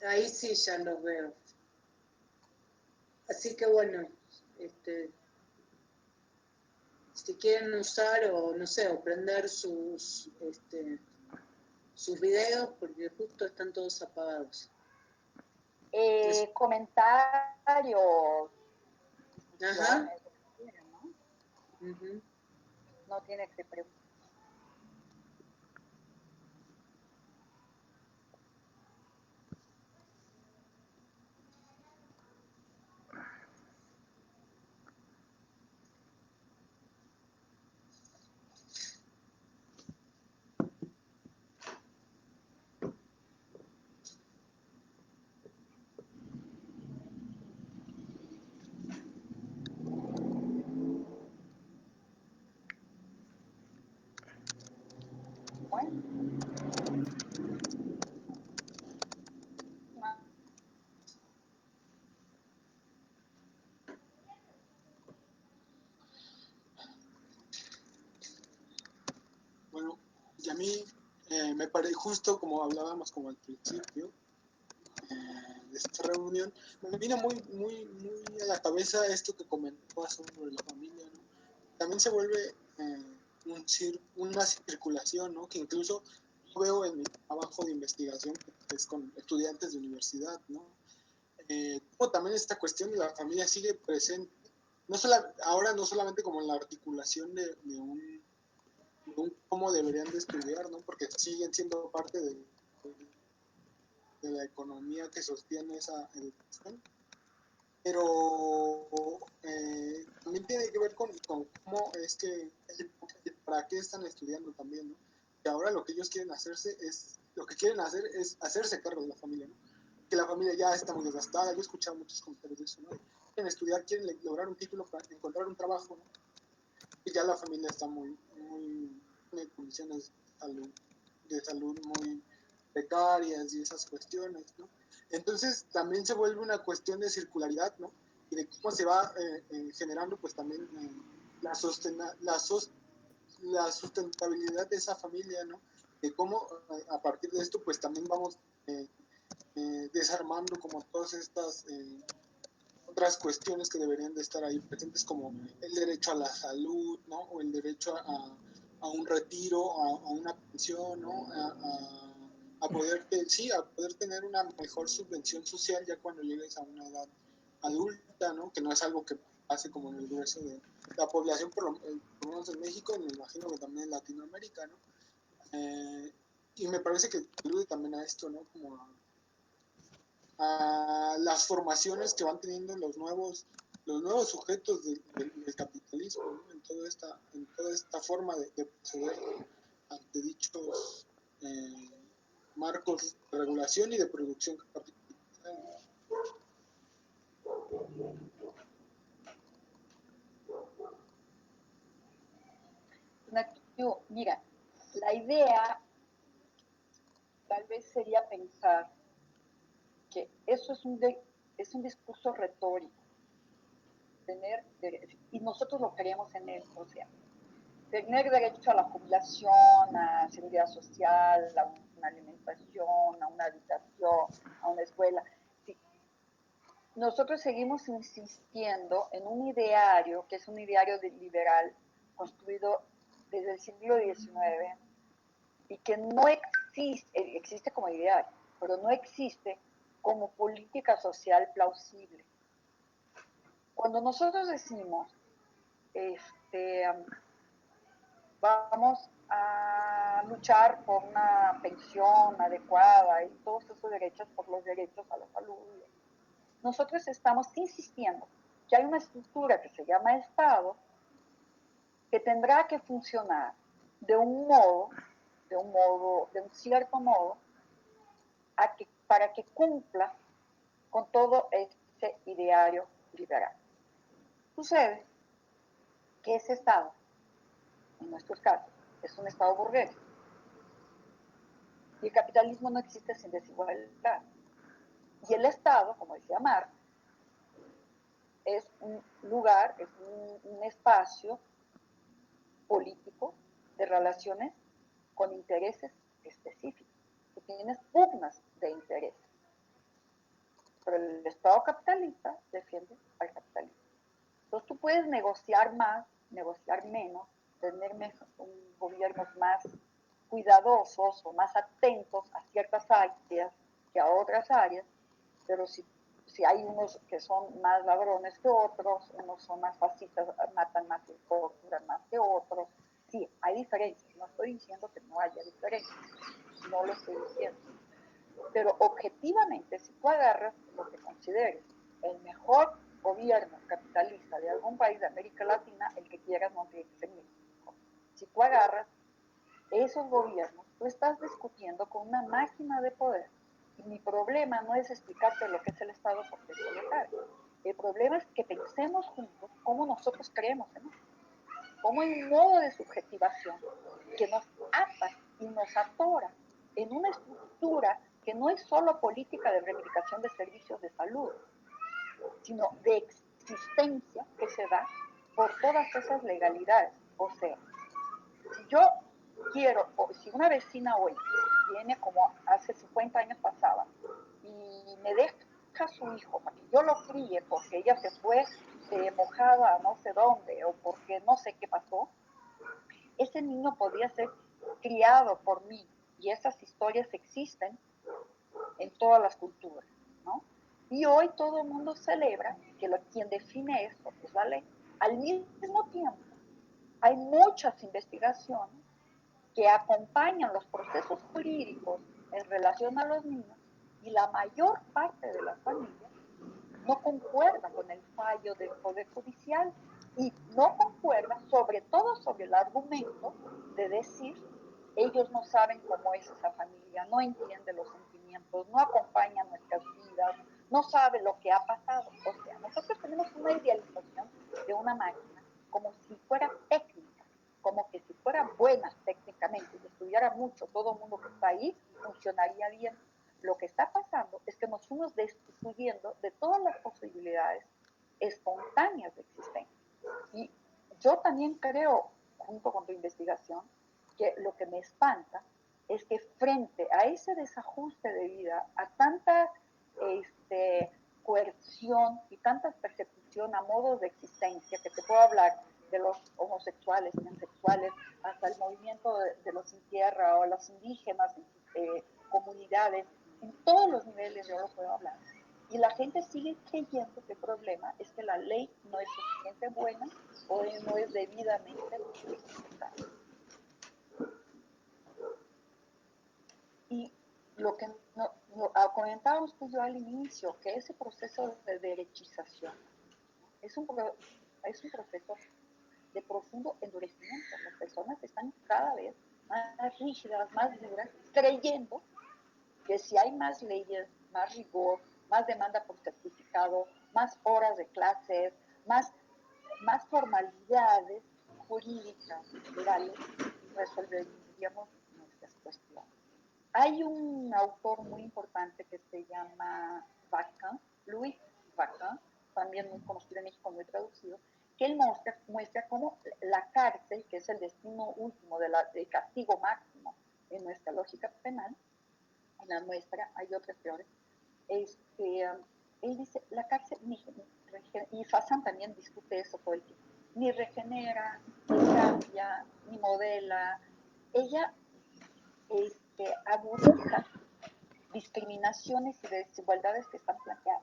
Ahí sí ya los veo. Así que bueno, si quieren usar o no sé, o prender sus videos, porque justo están todos apagados. Comentarios, Ajá. ¿no? Uh-huh. No tiene que preguntar. Bueno, y a mí me parece justo como hablábamos como al principio de esta reunión, me vino muy a la cabeza esto que comentó sobre la familia, ¿no? También se vuelve una circulación, ¿no? Que incluso yo veo en mi trabajo de investigación, que es con estudiantes de universidad, ¿no? Como también esta cuestión de la familia sigue presente, ahora no solamente como en la articulación de un cómo deberían de estudiar, ¿no? Porque siguen siendo parte de la economía que sostiene esa educación, pero también tiene que ver con cómo es que, para qué están estudiando también, ¿no? Que ahora lo que ellos quieren hacerse lo que quieren hacer es hacerse cargo de la familia, ¿no? Que la familia ya está muy desgastada, yo he escuchado muchos comentarios de eso, ¿no? Quieren estudiar, quieren lograr un título para encontrar un trabajo, ¿no? Y ya la familia está muy en condiciones de salud muy precarias y esas cuestiones, ¿no? Entonces también se vuelve una cuestión de circularidad, ¿no? Y de cómo se va generando pues también la sustentabilidad de esa familia, ¿no? De cómo a partir de esto pues también vamos desarmando como todas estas otras cuestiones que deberían de estar ahí presentes, como el derecho a la salud, ¿no? O el derecho a un retiro, a una pensión, ¿no? A poder tener una mejor subvención social ya cuando llegues a una edad adulta, ¿no? Que no es algo que pase como en el grueso de la población, por lo menos en México, y me imagino que también en Latinoamérica, ¿no? Y me parece que alude también a esto, ¿no? Como a las formaciones que van teniendo los nuevos sujetos del capitalismo, ¿no? en toda esta forma de proceder ante dichos marcos de regulación y de producción capitalista. Mira, la idea tal vez sería pensar que eso es un discurso retórico, y nosotros lo creemos en él, o sea, tener derecho a la jubilación, a seguridad social, a una alimentación, a una habitación, a una escuela. Sí. Nosotros seguimos insistiendo en un ideario que es un ideario liberal construido desde el siglo XIX y que no existe como ideario, pero no existe como política social plausible. Cuando nosotros decimos vamos a luchar por una pensión adecuada y todos esos derechos, por los derechos a la salud. Nosotros estamos insistiendo que hay una estructura que se llama Estado que tendrá que funcionar de un cierto modo, para que cumpla con todo ese ideario liberal. Sucede que ese Estado, en nuestros casos, es un Estado burgués. Y el capitalismo no existe sin desigualdad. Y el Estado, como decía Marx, es un lugar, es un espacio político de relaciones con intereses específicos. Tú tienes pugnas de intereses. Pero el Estado capitalista defiende al capitalismo. Entonces tú puedes negociar más, negociar menos, tener gobiernos más cuidadosos o más atentos a ciertas áreas que a otras áreas, pero si hay unos que son más ladrones que otros, unos son más fascistas, matan más y torturan más que otros, sí, hay diferencias. No estoy diciendo que no haya diferencias, no lo estoy diciendo. Pero objetivamente, si tú agarras lo que consideres el mejor gobierno capitalista de algún país de América Latina, el que quieras no tiene que ser México. Si tú agarras esos gobiernos, tú estás discutiendo con una máquina de poder. Y mi problema no es explicarte lo que es el Estado porque eso lo sabes. El problema es que pensemos juntos cómo nosotros creemos en eso. Cómo hay un modo de subjetivación que nos ata y nos atora en una estructura que no es solo política de reivindicación de servicios de salud, sino de existencia que se da por todas esas legalidades. O sea, si yo quiero, o si una vecina hoy viene como hace 50 años pasaba y me deja su hijo para que yo lo críe porque ella se fue mojada a no sé dónde o porque no sé qué pasó, ese niño podía ser criado por mí y esas historias existen en todas las culturas, ¿no? Y hoy todo el mundo celebra que quien define esto es la ley. Al mismo tiempo, hay muchas investigaciones que acompañan los procesos jurídicos en relación a los niños y la mayor parte de las familias no concuerda con el fallo del Poder Judicial y no concuerda sobre todo sobre el argumento de decir ellos no saben cómo es esa familia, no entienden los sentimientos, no acompañan nuestras vidas, no sabe lo que ha pasado. O sea, nosotros tenemos una idealización de una máquina como si fuera técnica, como que si fuera buena técnicamente y estudiara mucho, todo el mundo que está ahí funcionaría bien. Lo que está pasando es que nos fuimos destituyendo de todas las posibilidades espontáneas de existencia. Y yo también creo, junto con tu investigación, que lo que me espanta es que frente a ese desajuste de vida, a tanta coerción y tanta persecución a modos de existencia, que te puedo hablar de los homosexuales, transexuales, hasta el movimiento de los sin tierra o los indígenas, comunidades, en todos los niveles yo lo puedo hablar. Y la gente sigue creyendo que el problema es que la ley no es suficientemente buena o no es debidamente ejecutada. Y lo que comentábamos tú y yo al inicio, que ese proceso de derechización es un proceso de profundo endurecimiento. Las personas están cada vez más rígidas, más duras, creyendo que si hay más leyes, más rigor, más demanda por certificado, más horas de clases, más formalidades jurídicas, legales, resolveríamos nuestras cuestiones. Hay un autor muy importante que se llama Vacan, Louis Vacan, también muy conocido en México, muy traducido, que él muestra cómo la cárcel, que es el destino último del castigo máximo en nuestra lógica penal, en la nuestra hay otras peores, él dice, la cárcel y Fassan también discute eso todo el tiempo, ni regenera, ni cambia, ni modela, ella agudiza discriminaciones y desigualdades que están planteadas.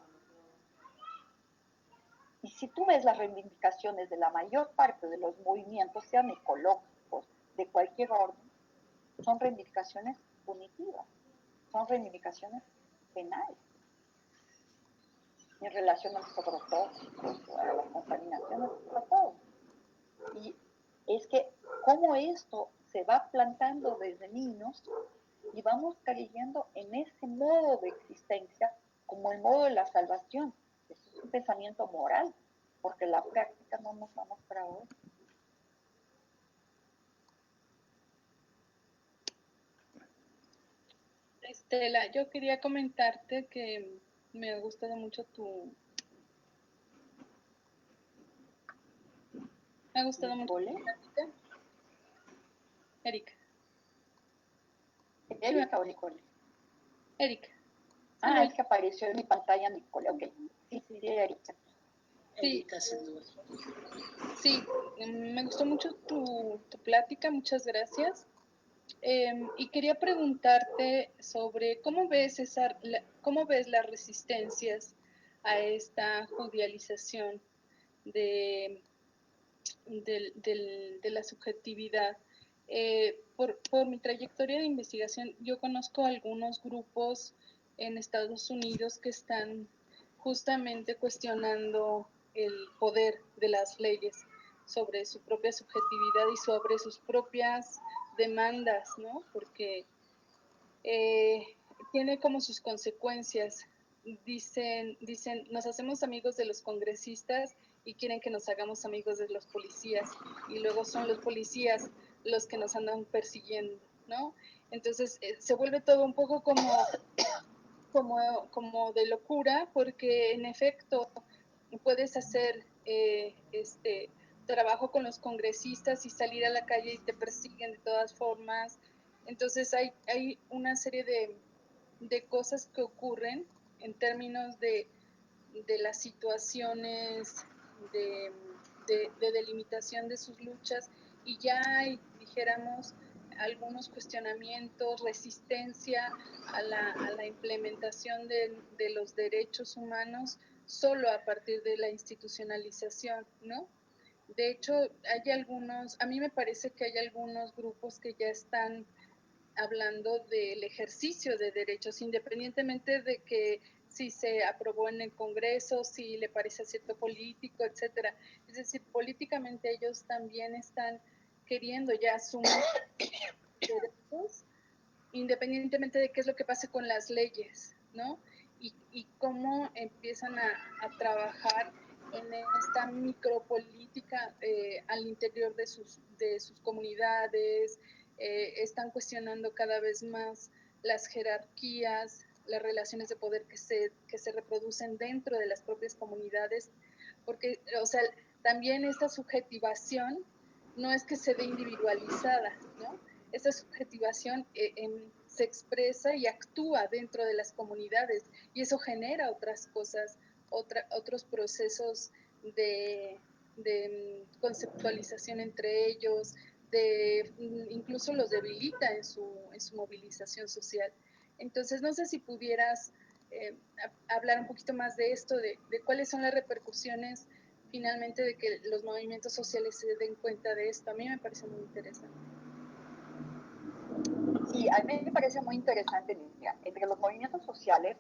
Y si tú ves las reivindicaciones de la mayor parte de los movimientos, sean ecológicos, de cualquier orden, son reivindicaciones punitivas, son reivindicaciones penales en relación a los agrotóxicos, a las contaminaciones, a todo. Y es que cómo esto se va plantando desde niños y vamos creyendo en ese modo de existencia como el modo de la salvación. Eso es un pensamiento moral, porque la práctica no nos vamos para hoy. Estela, yo quería comentarte que me ha gustado mucho tu... Me ha gustado mucho tu plática. Erika. ¿Erika o Nicole? Erika. Ah, es que apareció en mi pantalla Nicole. Ok. Sí, Erika. Sí, sí, me gustó mucho tu plática, muchas gracias. Y quería preguntarte sobre cómo ves las resistencias a esta judicialización de, de la subjetividad. Por mi trayectoria de investigación, yo conozco algunos grupos en Estados Unidos que están justamente cuestionando el poder de las leyes sobre su propia subjetividad y sobre sus propias demandas, ¿no? Porque tiene como sus consecuencias. Dicen, nos hacemos amigos de los congresistas y quieren que nos hagamos amigos de los policías, y luego son los policías los que nos andan persiguiendo, ¿no? Entonces se vuelve todo un poco como de locura, porque en efecto puedes hacer trabajo con los congresistas y salir a la calle y te persiguen de todas formas. Entonces hay una serie de cosas que ocurren en términos de las situaciones de, de delimitación de sus luchas, y ya hay, dijéramos, algunos cuestionamientos, resistencia a la implementación de los derechos humanos solo a partir de la institucionalización, ¿no? De hecho, hay algunos, a mí me parece que hay algunos grupos que ya están hablando del ejercicio de derechos, independientemente de que si se aprobó en el Congreso, si le parece a cierto político, etcétera. Es decir, políticamente ellos también están queriendo ya asumir derechos, independientemente de qué es lo que pase con las leyes, ¿no? Y cómo empiezan a trabajar en esta micropolítica al interior de sus comunidades. Están cuestionando cada vez más las jerarquías, las relaciones de poder que se reproducen dentro de las propias comunidades, porque, o sea, también esta subjetivación no es que se dé individualizada, ¿no? Esta subjetivación se expresa y actúa dentro de las comunidades, y eso genera otras cosas, otros procesos de conceptualización entre ellos, incluso los debilita en su movilización social. Entonces, no sé si pudieras hablar un poquito más de esto, de cuáles son las repercusiones finalmente de que los movimientos sociales se den cuenta de esto. A mí me parece muy interesante. Sí, a mí me parece muy interesante, mira, entre los movimientos sociales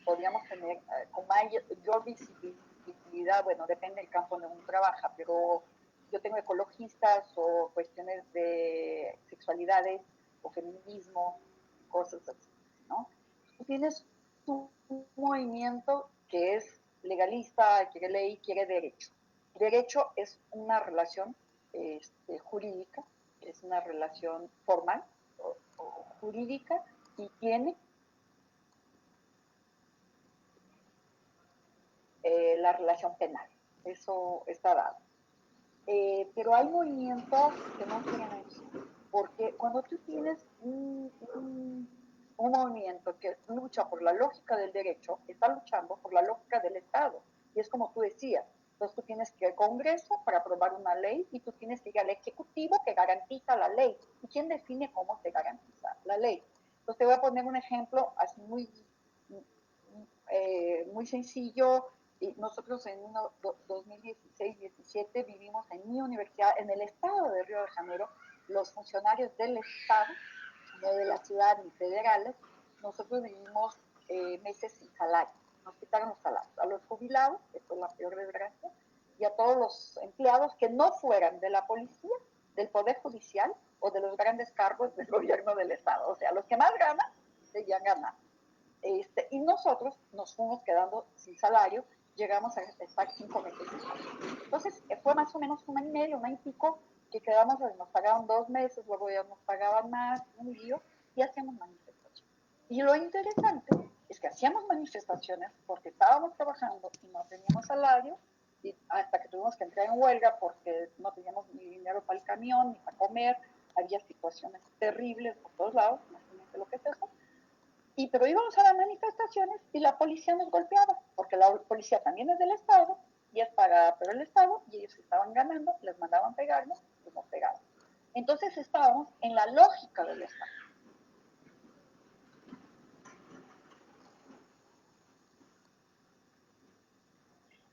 podríamos tener con mayor visibilidad, bueno, depende del campo donde uno trabaja, pero yo tengo ecologistas o cuestiones de sexualidades o feminismo, cosas así, ¿no? Tú tienes un movimiento que es legalista, quiere ley, quiere derecho. Derecho es una relación jurídica, es una relación formal o jurídica, y tiene la relación penal. Eso está dado. Pero hay movimientos que no quieren eso, porque cuando tú tienes un movimiento que lucha por la lógica del derecho, está luchando por la lógica del Estado. Y es como tú decías, entonces tú tienes que ir al Congreso para aprobar una ley, y tú tienes que ir al Ejecutivo que garantiza la ley. ¿Y quién define cómo se garantiza la ley? Entonces te voy a poner un ejemplo así muy sencillo, Y nosotros en 2016-17 vivimos en mi universidad, en el estado de Río de Janeiro, los funcionarios del estado, no de la ciudad ni federales, nosotros vivimos meses sin salario, nos quitaron los salarios. A los jubilados, esto es la peor desgracia, y a todos los empleados que no fueran de la policía, del Poder Judicial o de los grandes cargos del gobierno del estado. O sea, los que más ganan, seguían ganando. Y nosotros nos fuimos quedando sin salario, llegamos a estar 5 meses sin salario. Entonces, fue más o menos un año y medio, un año y pico, que quedamos, nos pagaban 2 meses, luego ya nos pagaban más, un lío, y hacíamos manifestaciones. Y lo interesante es que hacíamos manifestaciones porque estábamos trabajando y no teníamos salario, y hasta que tuvimos que entrar en huelga porque no teníamos ni dinero para el camión, ni para comer, había situaciones terribles por todos lados, imagínense lo que es eso. Pero íbamos a las manifestaciones y la policía nos golpeaba, porque la policía también es del Estado y es pagada por el Estado, y ellos estaban ganando, les mandaban pegarnos, pues nos pegaban. Entonces estábamos en la lógica del Estado.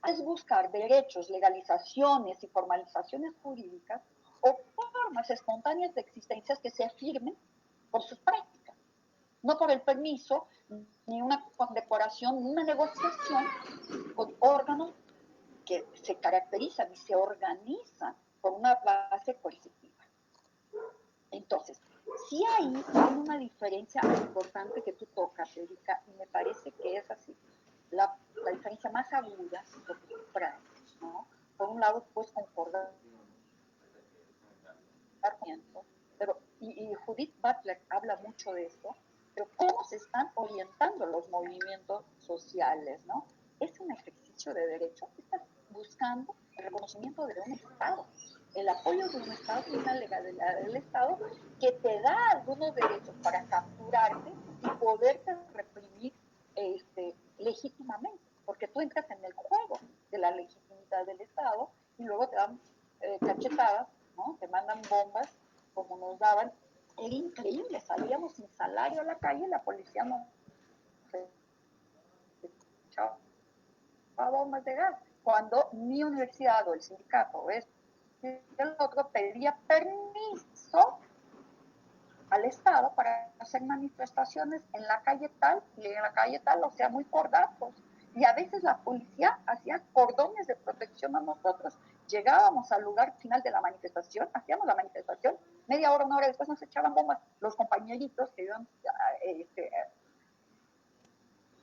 Es buscar derechos, legalizaciones y formalizaciones jurídicas o formas espontáneas de existencias que se afirmen por sus prácticas, no por el permiso, ni una condecoración, ni una negociación con órganos que se caracterizan y se organizan por una base coercitiva. Entonces, sí hay una diferencia importante que tú tocas, Erika, y me parece que es así, la diferencia más aguda, lo que tú traes, ¿no? Por un lado, pues concordar, pero, y Judith Butler habla mucho de esto, pero cómo se están orientando los movimientos sociales, ¿no? Es un ejercicio de derecho, estás buscando el reconocimiento de un Estado, el apoyo de un Estado y una legalidad del Estado que te da algunos derechos para capturarte y poderte reprimir legítimamente, porque tú entras en el juego de la legitimidad del Estado y luego te dan cachetadas, ¿no? Te mandan bombas como nos daban. Era increíble, salíamos sin salario a la calle, la policía nos echaba bombas de gas. Cuando mi universidad o el sindicato o el otro pedía permiso al Estado para hacer manifestaciones en la calle tal y en la calle tal, o sea, muy cordatos. Y a veces la policía hacía cordones de protección a nosotros. Llegábamos al lugar final de la manifestación, hacíamos la manifestación, media hora, una hora después nos echaban bombas. Los compañeritos que iban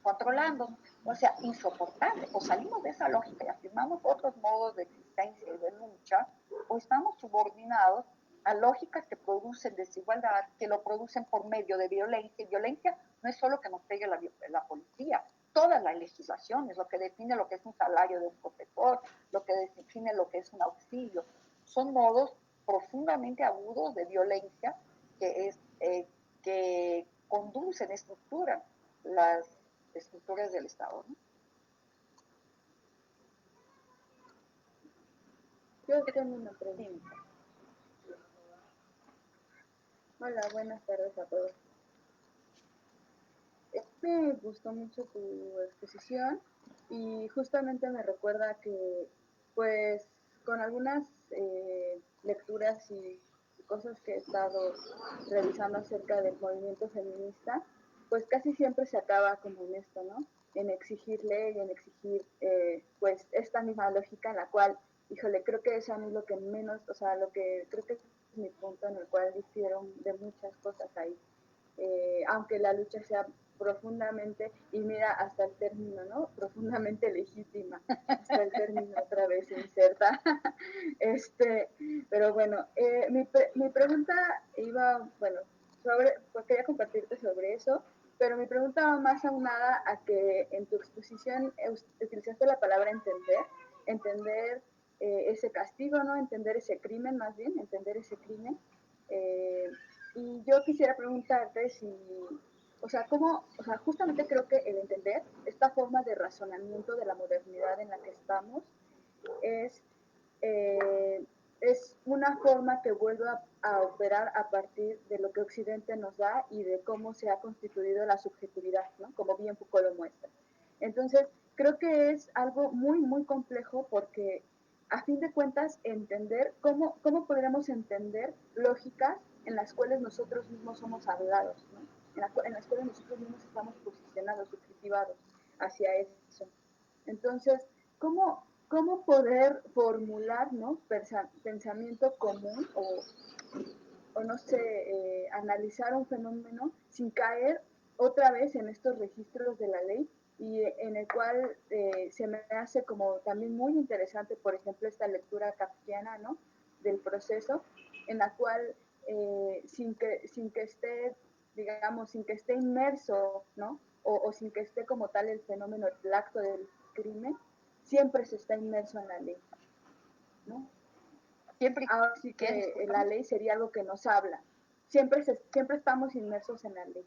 controlando, o sea, insoportable. O salimos de esa lógica y afirmamos otros modos de existencia y de lucha, o estamos subordinados a lógicas que producen desigualdad, que lo producen por medio de violencia. Y violencia no es solo que nos pegue la policía, toda la legislación es lo que define lo que es un salario de un profesor, lo que define lo que es un auxilio. Son modos profundamente agudos de violencia que conducen, estructuran las estructuras del Estado, ¿no? Yo tengo una pregunta. Hola, buenas tardes a todos. Me gustó mucho tu exposición y justamente me recuerda que, pues, con algunas lecturas y cosas que he estado revisando acerca del movimiento feminista, pues casi siempre se acaba como en esto, ¿no? En exigir ley, en exigir, pues, esta misma lógica en la cual, híjole, creo que es a mí lo que menos, o sea, lo que creo que es mi punto en el cual difiero de muchas cosas ahí. Aunque la lucha sea profundamente, y mira hasta el término, ¿no? Profundamente legítima, hasta el término otra vez se inserta. Pero bueno, mi pregunta iba, bueno, pues quería compartirte sobre eso, pero mi pregunta va más aunada a que en tu exposición utilizaste la palabra entender ese castigo, ¿no? Entender ese crimen, más bien, entender ese crimen. Y yo quisiera preguntarte si, o sea, cómo, o sea, justamente creo que el entender esta forma de razonamiento de la modernidad en la que estamos es, eh, es una forma que vuelve a operar a partir de lo que Occidente nos da y de cómo se ha constituido la subjetividad, ¿no? Como bien Foucault lo muestra. Entonces, creo que es algo muy, muy complejo porque a fin de cuentas entender cómo podríamos entender lógicas en las cuales nosotros mismos somos hablados, ¿no? En las cuales nosotros mismos estamos posicionados, subjetivados hacia eso. Entonces, ¿cómo poder formular, ¿no? Pensamiento común o no sé, analizar un fenómeno sin caer otra vez en estos registros de la ley y en el cual se me hace como también muy interesante, por ejemplo, esta lectura kafkiana, ¿no? Del proceso, en la cual sin que esté, digamos, sin que esté inmerso, ¿no? O sin que esté como tal el fenómeno, el acto del crimen, siempre se está inmerso en la ley, ¿no? Ahora sí que la ley sería algo que nos habla. Siempre estamos inmersos en la ley.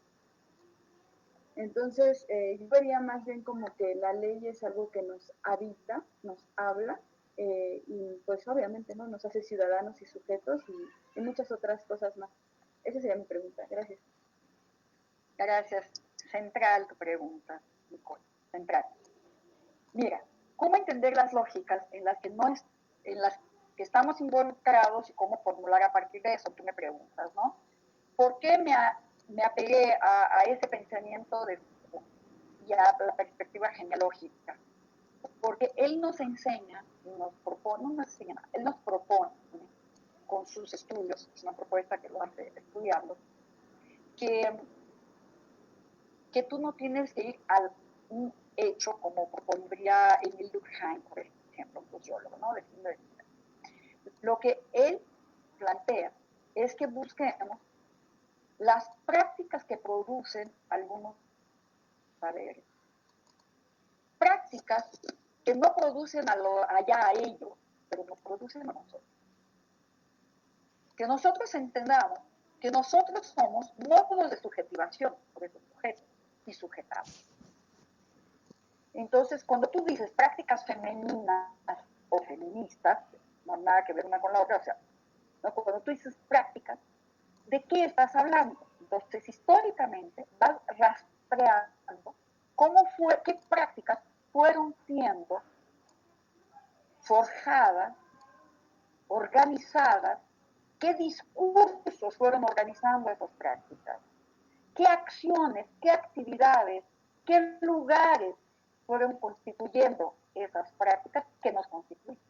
Entonces, yo vería más bien como que la ley es algo que nos habita, nos habla, y pues obviamente, ¿no? Nos hace ciudadanos y sujetos y muchas otras cosas más. Esa sería mi pregunta. Gracias. Gracias. Central tu pregunta, Nicole. Central. Mira, ¿cómo entender las lógicas en las que que estamos involucrados y cómo formular a partir de eso? Tú me preguntas, ¿no? ¿Por qué me apegué a ese pensamiento y a la perspectiva genealógica? Porque él nos enseña, nos propone, no nos enseña, él nos propone con sus estudios, es una propuesta que lo hace estudiando, que tú no tienes que ir a un hecho como propondría Emil Durkheim, por ejemplo, un sociólogo, ¿no? Lo que él plantea es que busquemos las prácticas que producen algunos saberes. Prácticas que no producen allá a ellos, pero nos producen a nosotros. Que nosotros entendamos que nosotros somos módulos de subjetivación, por eso sujetos y sujetados. Entonces, cuando tú dices prácticas femeninas o feministas, no hay nada que ver una con la otra, o sea, ¿no? Cuando tú dices prácticas, ¿de qué estás hablando? Entonces, históricamente, vas rastreando qué prácticas fueron siendo forjadas, organizadas, qué discursos fueron organizando esas prácticas, qué acciones, qué actividades, qué lugares fueron constituyendo esas prácticas que nos constituyen.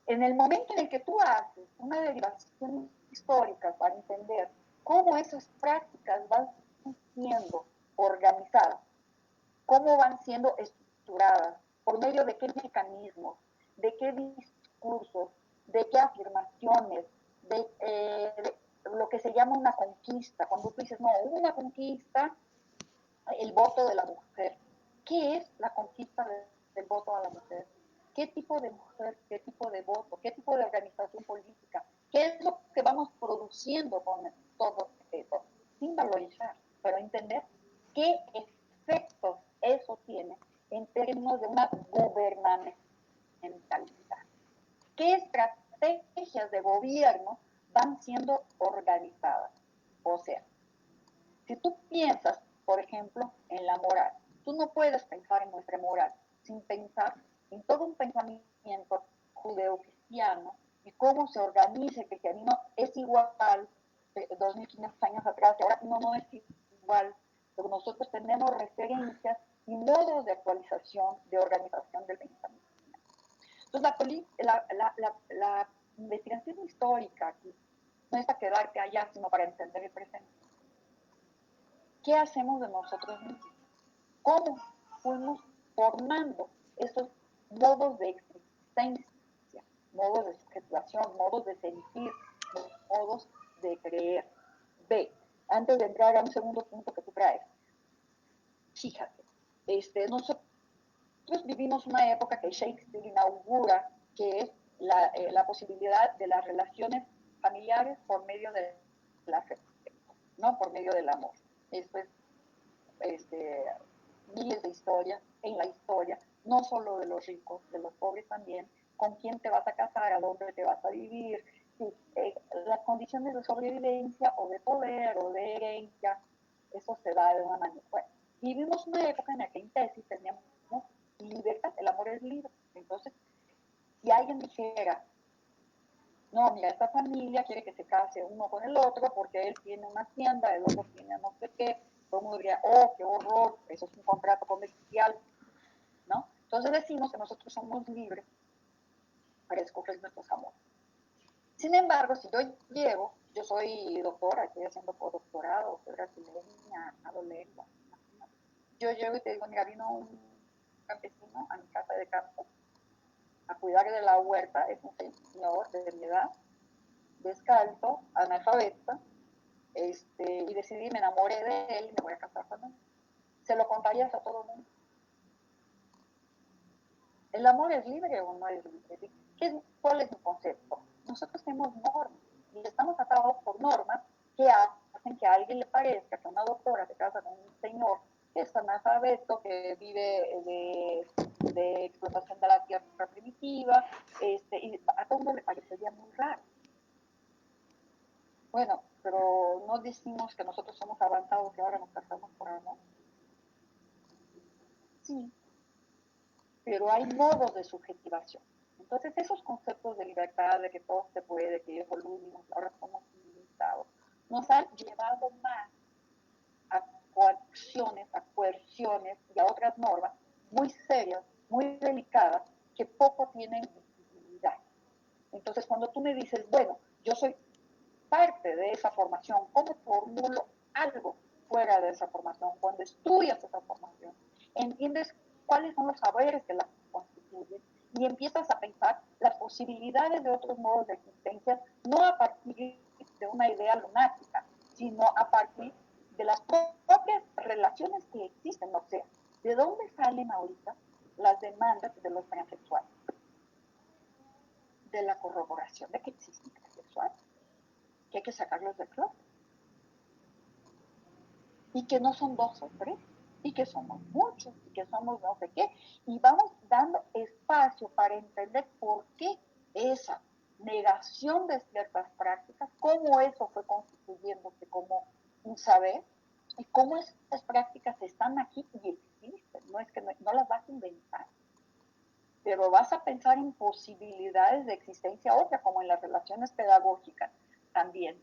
En el momento en el que tú haces una derivación histórica para entender cómo esas prácticas van siendo organizadas, cómo van siendo estructuradas, por medio de qué mecanismos, de qué discursos, de qué afirmaciones, de lo que se llama una conquista. Cuando tú dices, no, una conquista, el voto de la mujer. ¿Qué es la conquista del voto a la mujer? ¿Qué tipo de mujer, qué tipo de voto, qué tipo de organización política? ¿Qué es lo que vamos produciendo con todo eso? Sin valorizar, pero entender qué efectos eso tiene en términos de una gubernamentalidad. ¿Qué estrategias de gobierno van siendo organizadas? O sea, si tú piensas, por ejemplo, en la moral, tú no puedes pensar en nuestra moral sin pensar en todo un pensamiento judeocristiano y cómo se organiza el cristianismo es igual 2500 años atrás, y ahora no es igual, pero nosotros tenemos referencias y modos de actualización, de organización del pensamiento. Entonces, la investigación histórica aquí no es para quedarte allá, sino para entender el presente. ¿Qué hacemos de nosotros mismos? ¿Cómo fuimos formando esos modos de existencia, modos de subjetivación, modos de sentir, modos de creer? B, antes de entrar a un segundo punto que tú traes, fíjate, nosotros vivimos una época que Shakespeare inaugura, que es la posibilidad de las relaciones familiares por medio de la fe, no por medio del amor. Esto es miles de historias en la historia, no solo de los ricos, de los pobres también, con quién te vas a casar, a dónde te vas a vivir, las condiciones de sobrevivencia o de poder o de herencia, eso se da de una manera. Bueno, Y vivimos una época en la que en tesis teníamos libertad, el amor es libre. Entonces, si alguien dijera, no, mira, esta familia quiere que se case uno con el otro porque él tiene una hacienda, el otro tiene no sé qué, todo el mundo diría, oh, qué horror, eso es un contrato comercial, ¿no? Entonces decimos que nosotros somos libres para escoger nuestros amores. Sin embargo, si yo llego, yo soy doctora, estoy haciendo postdoctorado, soy brasileña, hablo lengua, yo llego y te digo, mira, vino un campesino a mi casa de campo a cuidar de la huerta, es un señor de mi edad, descalzo, analfabeta, y decidí, me enamoré de él y me voy a casar con él. ¿Se lo contarías a todo el mundo? ¿El amor es libre o no es libre? ¿Cuál es mi concepto? Nosotros tenemos normas y estamos atados por normas que hacen que a alguien le parezca que una doctora se casa con un señor que es analfabeto, que vive de explotación de la tierra primitiva, y a todo el mundo le parecería muy raro. Bueno, pero no decimos que nosotros somos avanzados y ahora nos casamos por amor. Sí, pero hay modos de subjetivación. Entonces, esos conceptos de libertad, de que todo se puede, que evoluimos, ahora somos limitados, nos han llevado más a coerciones y a otras normas muy serias, muy delicadas, que poco tienen visibilidad. Entonces, cuando tú me dices, bueno, yo soy parte de esa formación, ¿cómo formulo algo fuera de esa formación? Cuando estudias esa formación, entiendes cuáles son los saberes que la constituyen y empiezas a pensar las posibilidades de otros modos de existencia, no a partir de una idea lunática, sino a partir de las propias relaciones que existen. O sea, ¿de dónde salen ahorita las demandas de los transexuales? De la corroboración de que existen transexuales, que hay que sacarlos del club, y que no son dos o tres, y que somos muchos, y que somos no sé qué, y vamos dando espacio para entender por qué esa negación de ciertas prácticas, cómo eso fue constituyéndose como un saber, y cómo esas prácticas están aquí y existen, no es que no las vas a inventar, pero vas a pensar en posibilidades de existencia otra, como en las relaciones pedagógicas también.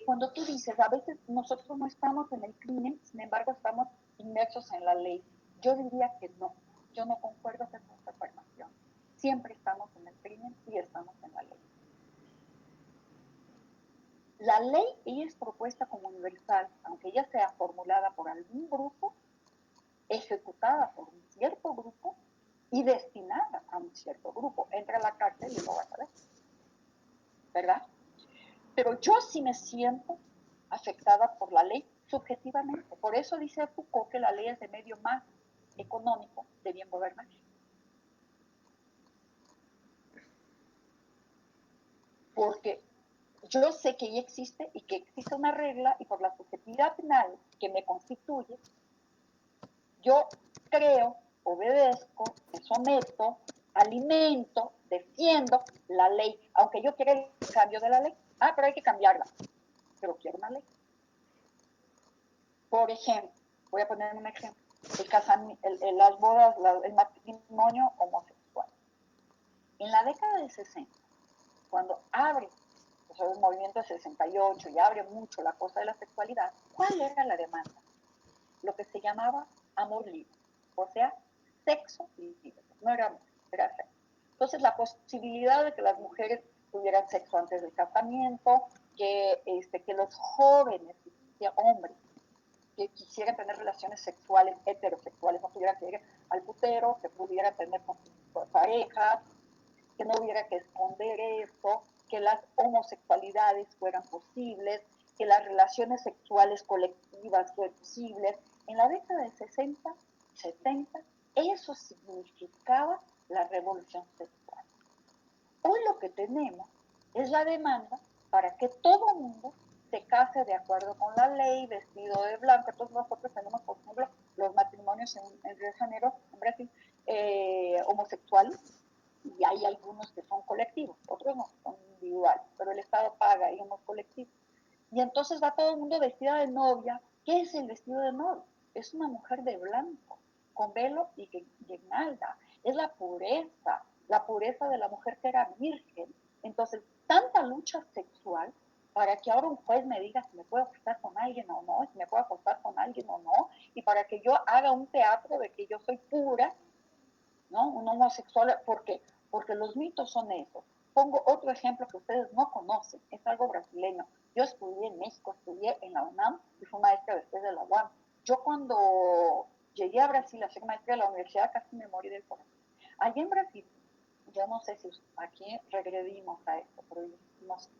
Cuando tú dices, a veces nosotros no estamos en el crimen, sin embargo estamos inmersos en la ley, yo diría que no, yo no concuerdo con esta afirmación. Siempre estamos en el crimen y estamos en la ley. La ley ella es propuesta como universal, aunque ella sea formulada por algún grupo, ejecutada por un cierto grupo y destinada a un cierto grupo. Entra a la cárcel y lo vas a ver, ¿verdad? Pero yo sí me siento afectada por la ley subjetivamente. Por eso dice Foucault que la ley es el medio más económico de bien gobernar. Porque yo sé que ella existe y que existe una regla y por la subjetividad penal que me constituye, yo creo, obedezco, me someto, alimento, defiendo la ley, aunque yo quiera el cambio de la ley. Ah, pero hay que cambiarla. Pero quiero una ley. Por ejemplo, voy a poner un ejemplo, las bodas, el matrimonio homosexual. En la década de 60, cuando abre el movimiento de 68 y abre mucho la cosa de la sexualidad, ¿cuál era la demanda? Lo que se llamaba amor libre, o sea, sexo libre, no era amor, era sexo. Entonces, la posibilidad de que las mujeres tuvieran sexo antes del casamiento, que los jóvenes, hombres, que quisieran tener relaciones sexuales, heterosexuales, no tuvieran que ir al putero, que pudieran tener con sus parejas, que no hubiera que esconder esto, que las homosexualidades fueran posibles, que las relaciones sexuales colectivas fueran posibles. En la década de 60, 70, eso significaba la revolución sexual. Hoy lo que tenemos es la demanda para que todo el mundo se case de acuerdo con la ley, vestido de blanco. Entonces nosotros tenemos, por ejemplo, los matrimonios en Río de Janeiro, en Brasil, homosexuales, y hay algunos que son colectivos, otros no, son individuales, pero el Estado paga y unos colectivos. Y entonces va todo el mundo vestida de novia. ¿Qué es el vestido de novia? es una mujer de blanco, con velo y guirnalda. Es la pureza de la mujer que era virgen. Entonces, tanta lucha sexual para que ahora un juez me diga si me puedo acostar con alguien o no, si me puedo acostar con alguien o no, y para que yo haga un teatro de que yo soy pura, ¿no? Un homosexual, porque los mitos son esos. Pongo otro ejemplo que ustedes no conocen, es algo brasileño. Yo estudié en México, estudié en la UNAM y fui maestra después de la UAM. Yo cuando llegué a Brasil a ser maestra de la universidad casi me morí del corazón. Allí en Brasil, yo no sé si aquí regredimos a esto, pero no sé.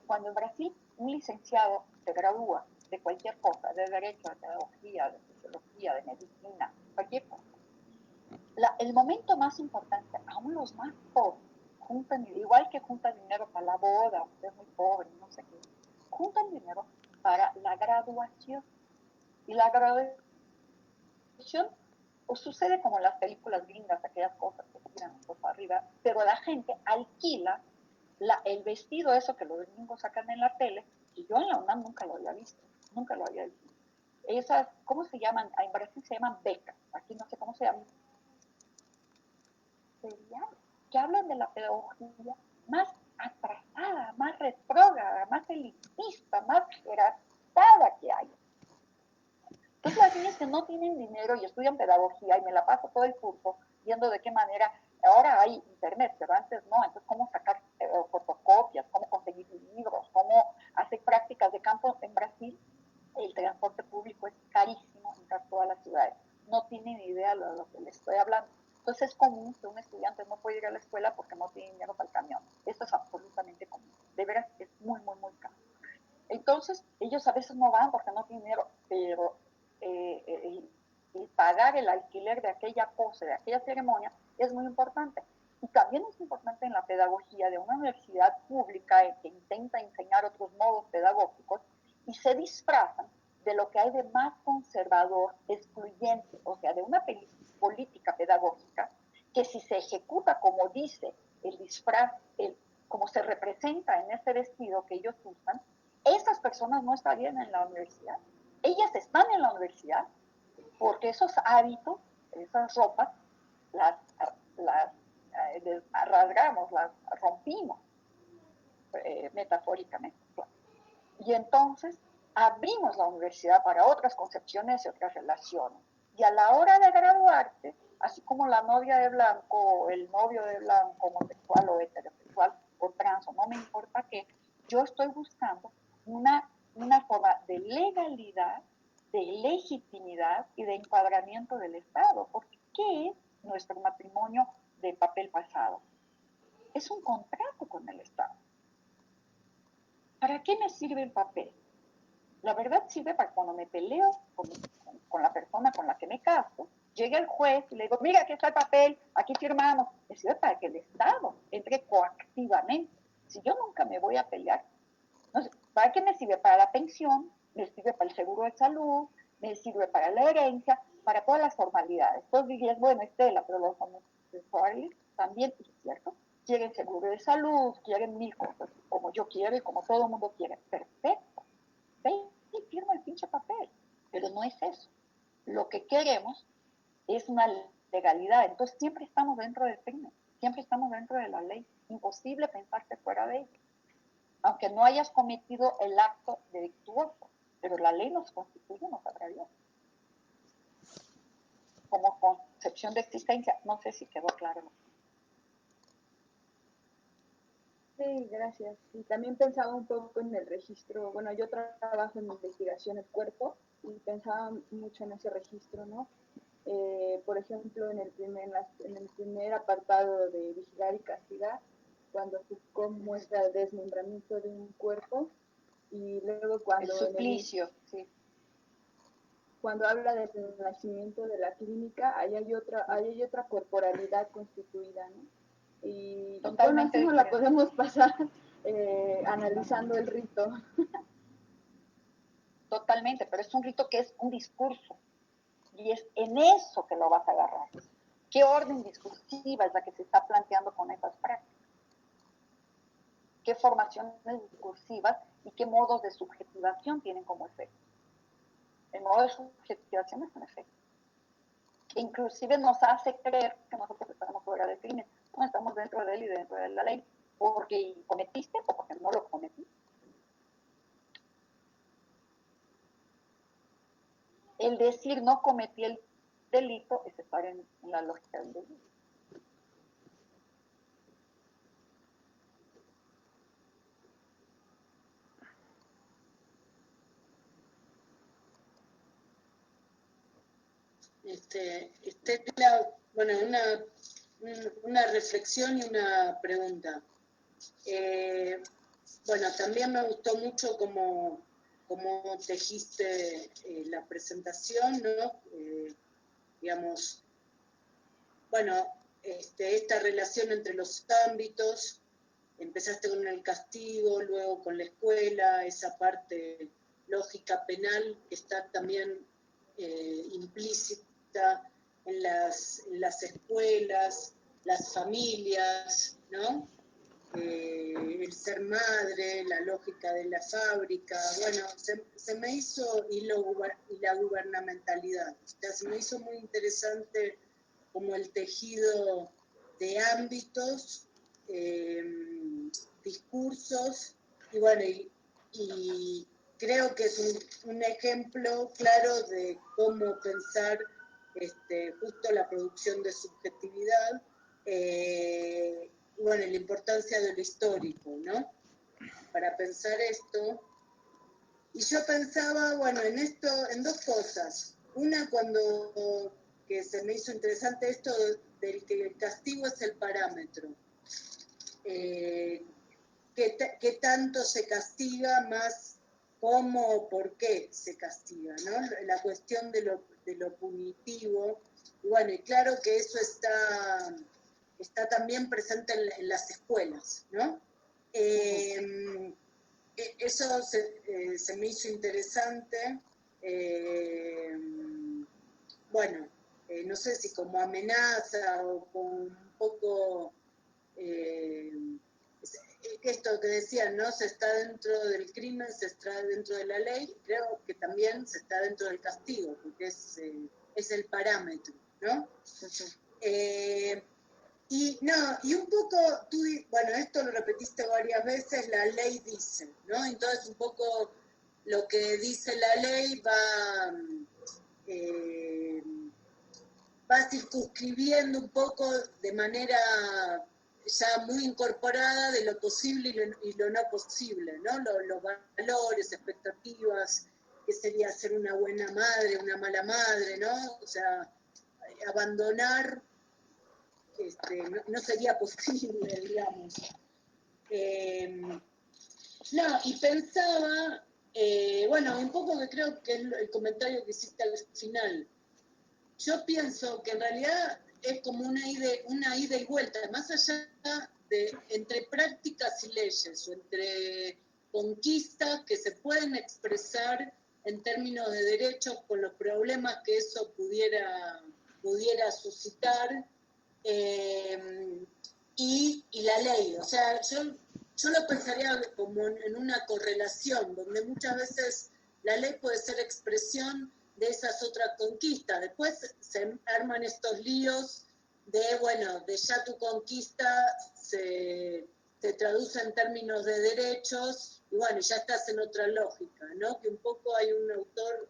Cuando en Brasil un licenciado se gradúa de cualquier cosa, de derecho, de pedagogía, de sociología, de medicina, cualquier cosa, el momento más importante, aún los más pobres, juntan, igual que juntan dinero para la boda, usted es muy pobre, no sé qué, juntan dinero para la graduación. Y la graduación pues, sucede como en las películas gringas, aquellas cosas que tiran por arriba, pero la gente alquila el vestido, eso que los gringos sacan en la tele, y yo en la UNAM nunca lo había visto, nunca lo había visto. Esas, ¿cómo se llaman? En Brasil se llaman becas, aquí no sé cómo se llaman, que hablan de la pedagogía más atrasada, más retrógrada, más elitista, más jerarquizada que hay. Entonces las niñas que no tienen dinero y estudian pedagogía y me la paso todo el curso viendo de qué manera, ahora hay internet, pero antes no, entonces cómo sacar fotocopias, cómo conseguir libros, cómo hacer prácticas de campo en Brasil, el transporte público es carísimo en casi todas las ciudades. No tienen idea de lo que les estoy hablando. Entonces es común que un estudiante no puede ir a la escuela porque no tiene dinero para el camión. Esto es absolutamente común. De veras es muy, muy, muy caro. Entonces ellos a veces no van porque no tienen dinero, pero pagar el alquiler de aquella pose, de aquella ceremonia, es muy importante. Y también es importante en la pedagogía de una universidad pública que intenta enseñar otros modos pedagógicos y se disfrazan de lo que hay de más conservador, excluyente, o sea, de una política pedagógica que si se ejecuta como dice el disfraz, como se representa en ese vestido que ellos usan, esas personas no estarían en la universidad. Ellas están en la universidad porque esos hábitos, esas ropas, las rasgamos, las rompimos, metafóricamente. Y entonces abrimos la universidad para otras concepciones y otras relaciones. Y a la hora de graduarte, así como la novia de blanco, o el novio de blanco, homosexual o heterosexual o trans, o no me importa qué, yo estoy buscando una forma de legalidad, de legitimidad y de encuadramiento del Estado. Porque ¿qué es nuestro matrimonio de papel pasado? Es un contrato con el Estado. ¿Para qué me sirve el papel? La verdad sirve para cuando me peleo con la persona con la que me caso, llegue el juez y le digo, mira, aquí está el papel, aquí firmamos. Me sirve para que el Estado entre coactivamente. Si yo nunca me voy a pelear, no sé, ¿para qué me sirve? Para la pensión, me sirve para el seguro de salud, me sirve para la herencia, para todas las formalidades. Entonces dirías, bueno, Estela, pero los homosexuales también, es cierto, quieren seguro de salud, quieren mil cosas, como yo quiero y como todo el mundo quiere. Perfecto. Ve y firma el pinche papel. Pero no es eso. Lo que queremos es una legalidad. Entonces siempre estamos dentro del crimen, siempre estamos dentro de la ley. Imposible pensarse fuera de ella. Aunque no hayas cometido el acto delictuoso, pero la ley nos constituye, nos atraviesa. Como concepción de existencia, no sé si quedó claro. Sí, gracias. Y también pensaba un poco en el registro. Bueno, yo trabajo en investigación del cuerpo y pensaba mucho en ese registro, ¿no? Por ejemplo, en el primer apartado de Vigilar y Castigar, cuando Foucault muestra el desmembramiento de un cuerpo, y luego El suplicio, sí. Cuando habla del nacimiento de la clínica, ahí hay otra corporalidad constituida, ¿no? Y bueno, así nos la podemos pasar analizando el rito. Totalmente, pero es un rito que es un discurso. Y es en eso que lo vas a agarrar. ¿Qué orden discursiva es la que se está planteando con esas prácticas? ¿Qué formaciones discursivas y qué modos de subjetivación tienen como efecto? El modo de subjetivación es un efecto, que inclusive nos hace creer que nosotros estamos fuera del crimen, no estamos dentro de él y dentro de la ley, porque cometiste o porque no lo cometiste. El decir no cometí el delito es estar en la lógica del delito. Bueno, una reflexión y una pregunta. Bueno, también me gustó mucho cómo tejiste la presentación, ¿no? Digamos, bueno, esta relación entre los ámbitos, empezaste con el castigo, luego con la escuela, esa parte lógica penal que está también implícita en las escuelas, las familias, ¿no? El ser madre, la lógica de la fábrica, bueno, se me hizo, y la gubernamentalidad, o sea, se me hizo muy interesante como el tejido de ámbitos, discursos, y bueno, y creo que es un ejemplo claro de cómo pensar justo la producción de subjetividad, y bueno, la importancia de lo histórico, ¿no? Para pensar esto. Y yo pensaba, bueno, en dos cosas. Una, cuando que se me hizo interesante esto del que el castigo es el parámetro. ¿Qué tanto se castiga, más cómo o por qué se castiga, ¿no? La cuestión de lo punitivo. Y bueno, y claro que eso está también presente en las escuelas, ¿no? Eso se me hizo interesante. Bueno, no sé si como amenaza o con un poco esto que decían, ¿no? Se está dentro del crimen, se está dentro de la ley, creo que también se está dentro del castigo, porque es el parámetro, ¿no? Y un poco, bueno, esto lo repetiste varias veces, la ley dice, ¿no? Entonces un poco lo que dice la ley va circunscribiendo un poco de manera ya muy incorporada de lo posible y lo no posible, ¿no? Los valores, expectativas, qué sería ser una buena madre, una mala madre, ¿no? O sea, abandonar no sería posible, digamos. No, y pensaba, bueno, un poco que creo que es el comentario que hiciste al final. Yo pienso que en realidad es como una ida y vuelta, más allá de entre prácticas y leyes, o entre conquistas que se pueden expresar en términos de derechos con los problemas que eso pudiera suscitar, y la ley. O sea, yo lo pensaría como en una correlación, donde muchas veces la ley puede ser expresión de esas otras conquistas. Después se arman estos líos de, bueno, de ya tu conquista se traduce en términos de derechos, y bueno, ya estás en otra lógica, ¿no? Que un poco hay un autor,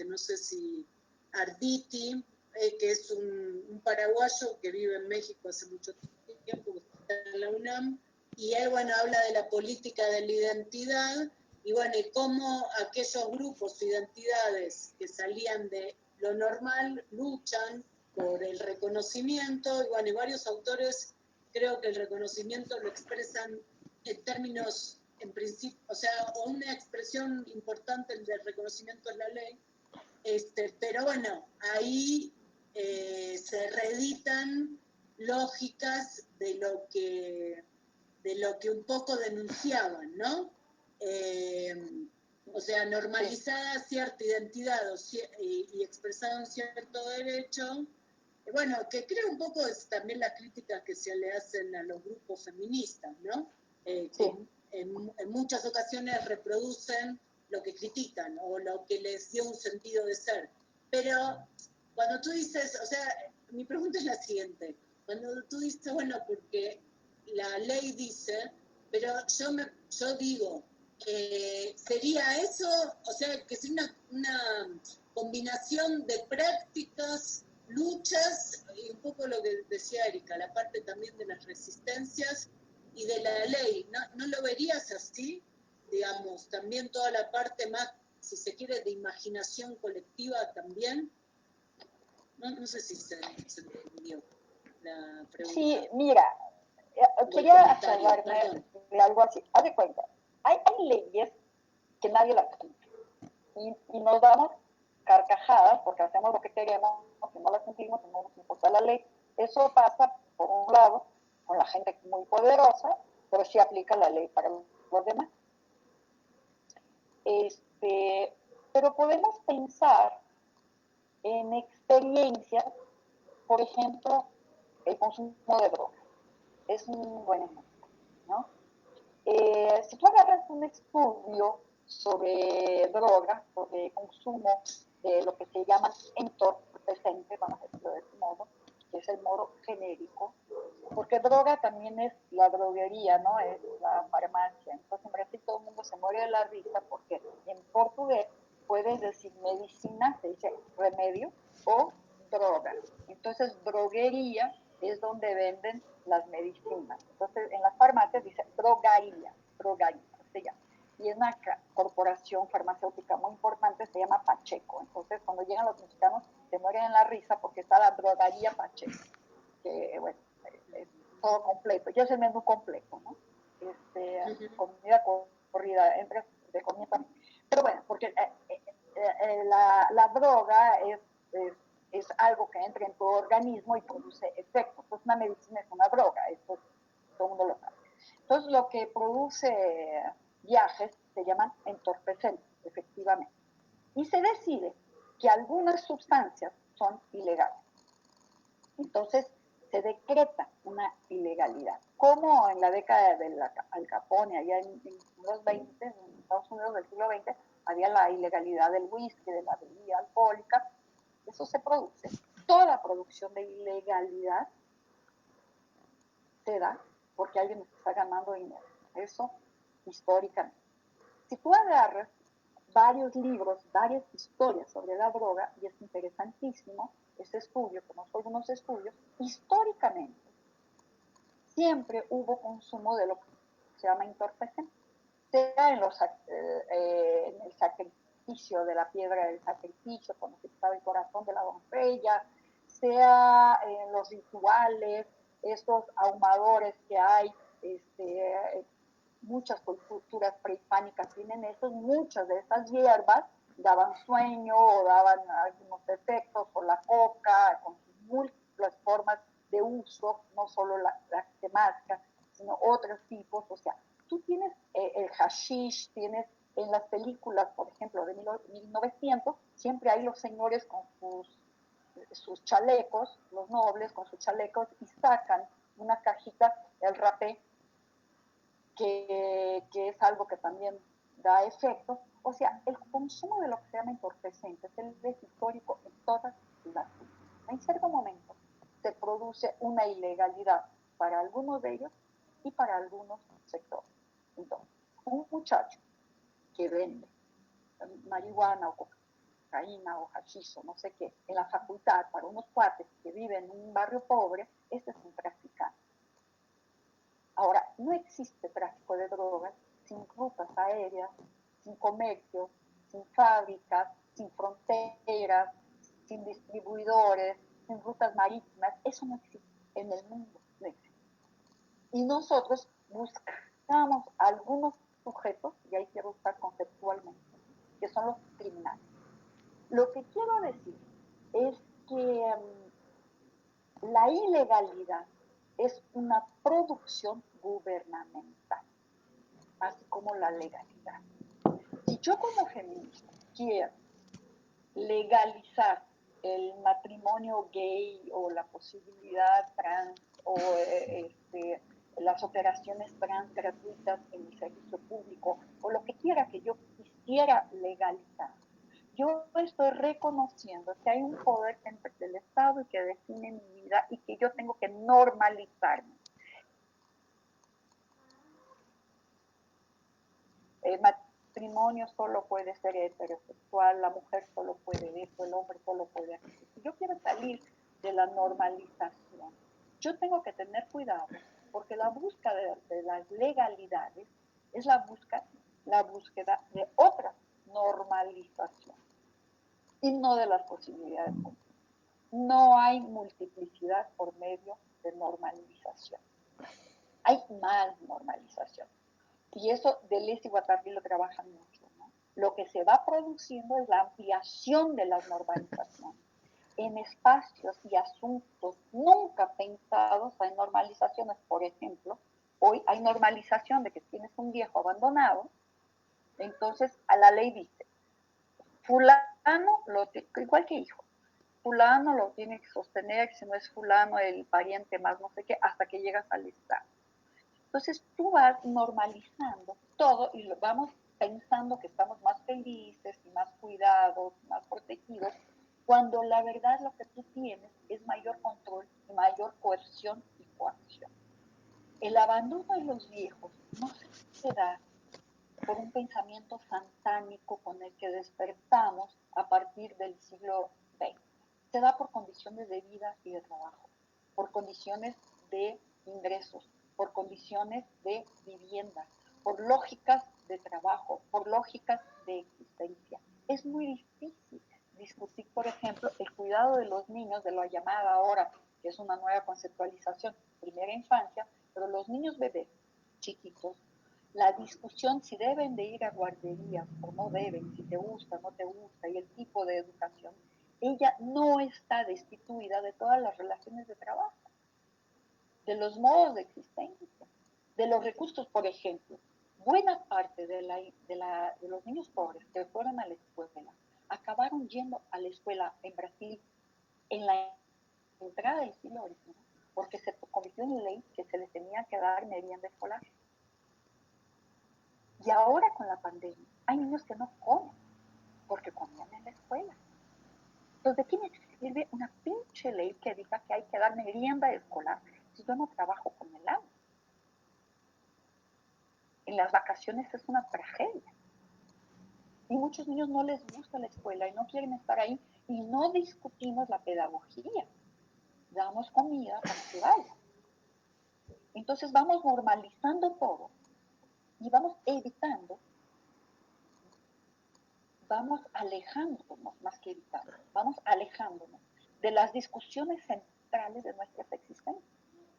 no sé si Arditi, que es un paraguayo que vive en México hace mucho tiempo, que está en la UNAM, y él, bueno, habla de la política de la identidad, y bueno, y cómo aquellos grupos o identidades que salían de lo normal luchan por el reconocimiento, y bueno, y varios autores creo que el reconocimiento lo expresan en términos, en principio, o sea, o una expresión importante del reconocimiento es la ley, pero bueno, ahí se reeditan lógicas de lo que un poco denunciaban, ¿no? O sea, normalizada cierta identidad y expresada un cierto derecho, bueno, que creo un poco es también las críticas que se le hacen a los grupos feministas, ¿no? Que en muchas ocasiones reproducen lo que critican o lo que les dio un sentido de ser. Pero cuando tú dices, o sea, mi pregunta es la siguiente, cuando tú dices, bueno, porque la ley dice, pero yo digo, ¿sería eso? O sea, que es una combinación de prácticas, luchas, y un poco lo que decía Erika, la parte también de las resistencias y de la ley. ¿No lo verías así? Digamos, también toda la parte más, si se quiere, de imaginación colectiva también. No sé si se entendió la pregunta. Sí, mira, O el quería comentario, aclararme perdón. de algo así. Haz de cuenta, hay leyes que nadie las cumple y nos damos carcajadas porque hacemos lo que queremos, si no las cumplimos, no nos importa la ley. Eso pasa, por un lado, con la gente muy poderosa, pero sí aplica la ley para los demás. Pero podemos pensar en experiencias, por ejemplo, el consumo de drogas. Es un buen ejemplo, ¿no? Si tú agarras un estudio sobre drogas, sobre consumo de lo que se llama entorpecente, vamos a decirlo de este modo, que es el modo genérico, porque droga también es la droguería, ¿no? Es la farmacia. Entonces en Brasil todo el mundo se muere de la risa porque en portugués puedes decir medicina, se dice remedio, o droga. Entonces droguería es donde venden las medicinas. Entonces en las farmacias dice drogaría, se llama. Y es una corporación farmacéutica muy importante, se llama Pacheco. Entonces cuando llegan los mexicanos se mueren en la risa porque está la drogaría Pacheco, que bueno, es todo completo, ya es el menú completo, ¿no? Comida corrida, entre de comida también. Pero bueno, porque la droga es algo que entra en tu organismo y produce efectos. Entonces una medicina es una droga, esto todo el mundo lo sabe. Entonces lo que produce viajes se llaman entorpecentes, efectivamente. Y se decide que algunas sustancias son ilegales. Entonces se decreta una ilegalidad. Como en la década del Al Capone, allá en los 20, en Estados Unidos del siglo XX, había la ilegalidad del whisky, de la bebida alcohólica. Eso se produce. Toda producción de ilegalidad se da porque alguien está ganando dinero. Eso históricamente. Si tú agarras varios libros, varias historias sobre la droga, y es interesantísimo ese estudio, conozco algunos estudios, históricamente siempre hubo consumo de lo que se llama entorpecente, sea en el sacrificio de la piedra del sacrificio, cuando se quitaba el corazón de la doncella, sea en los rituales, estos ahumadores que hay, muchas culturas prehispánicas tienen estos, muchas de estas hierbas daban sueño o daban algunos efectos, o la coca, con sus múltiples formas de uso, no solo la temática, sino otros tipos. O sea, tú tienes el hashish, tienes en las películas, por ejemplo, de 1900, siempre hay los señores con sus chalecos, los nobles con sus chalecos, y sacan una cajita, el rapé, que es algo que también da efecto. O sea, el consumo de lo que se llama entorpecentes es histórico en todas las culturas. En cierto momento se produce una ilegalidad para algunos de ellos y para algunos sectores. Entonces, un muchacho que vende marihuana o cocaína o hashish o no sé qué en la facultad para unos cuates que viven en un barrio pobre, este es un traficante. Ahora, no existe tráfico de drogas sin rutas aéreas, sin comercio, sin fábricas, sin fronteras, sin distribuidores, sin rutas marítimas. Eso no existe en el mundo, no existe. Y nosotros buscamos algunos sujetos, y ahí quiero buscar conceptualmente, que son los criminales. Lo que quiero decir es que la ilegalidad es una producción gubernamental, así como la legalidad. Si yo como feminista quiero legalizar el matrimonio gay o la posibilidad trans o las operaciones trans gratuitas en el servicio público o lo que quiera que yo quisiera legalizar. Yo estoy reconociendo que hay un poder del Estado y que define mi vida y que yo tengo que normalizarme. El matrimonio solo puede ser heterosexual, la mujer solo puede esto, el hombre solo puede aquello. Si yo quiero salir de la normalización, yo tengo que tener cuidado, porque la búsqueda de las legalidades es la búsqueda de otra normalización y no de las posibilidades. No hay multiplicidad por medio de normalización. Hay mal normalización. Y eso Deleuze y Guattari lo trabajan mucho, ¿no? Lo que se va produciendo es la ampliación de las normalizaciones en espacios y asuntos nunca pensados. Hay normalizaciones, por ejemplo, hoy hay normalización de que tienes un viejo abandonado, entonces a la ley dice, fulano, igual que hijo, fulano lo tiene que sostener, si no es fulano el pariente más no sé qué, hasta que llegas al Estado. Entonces tú vas normalizando todo y vamos pensando que estamos más felices y más cuidados, más protegidos, cuando la verdad lo que tú tienes es mayor control y mayor coerción y coacción. El abandono de los viejos no se da por un pensamiento satánico con el que despertamos a partir del siglo XX. Se da por condiciones de vida y de trabajo, por condiciones de ingresos, por condiciones de vivienda, por lógicas de trabajo, por lógicas de existencia. Es muy difícil discutir, por ejemplo, el cuidado de los niños, de la llamada ahora, que es una nueva conceptualización, primera infancia, pero los niños bebés chiquitos, la discusión si deben de ir a guarderías o no deben, si te gusta o no te gusta, y el tipo de educación, ella no está destituida de todas las relaciones de trabajo, de los modos de existencia, de los recursos. Por ejemplo, buena parte de los niños pobres que fueron a la escuela acabaron yendo a la escuela en Brasil en la entrada del siglo XIX, porque se convirtió en ley que se les tenía que dar merienda escolar. Y ahora con la pandemia hay niños que no comen porque comían en la escuela. Entonces, ¿de qué me sirve una pinche ley que diga que hay que dar merienda escolar si yo no trabajo con el agua? En las vacaciones es una tragedia. Y muchos niños no les gusta la escuela y no quieren estar ahí y no discutimos la pedagogía. Damos comida para que vaya. Entonces vamos normalizando todo y vamos evitando, vamos alejándonos más que evitando, vamos alejándonos de las discusiones centrales de nuestras existencias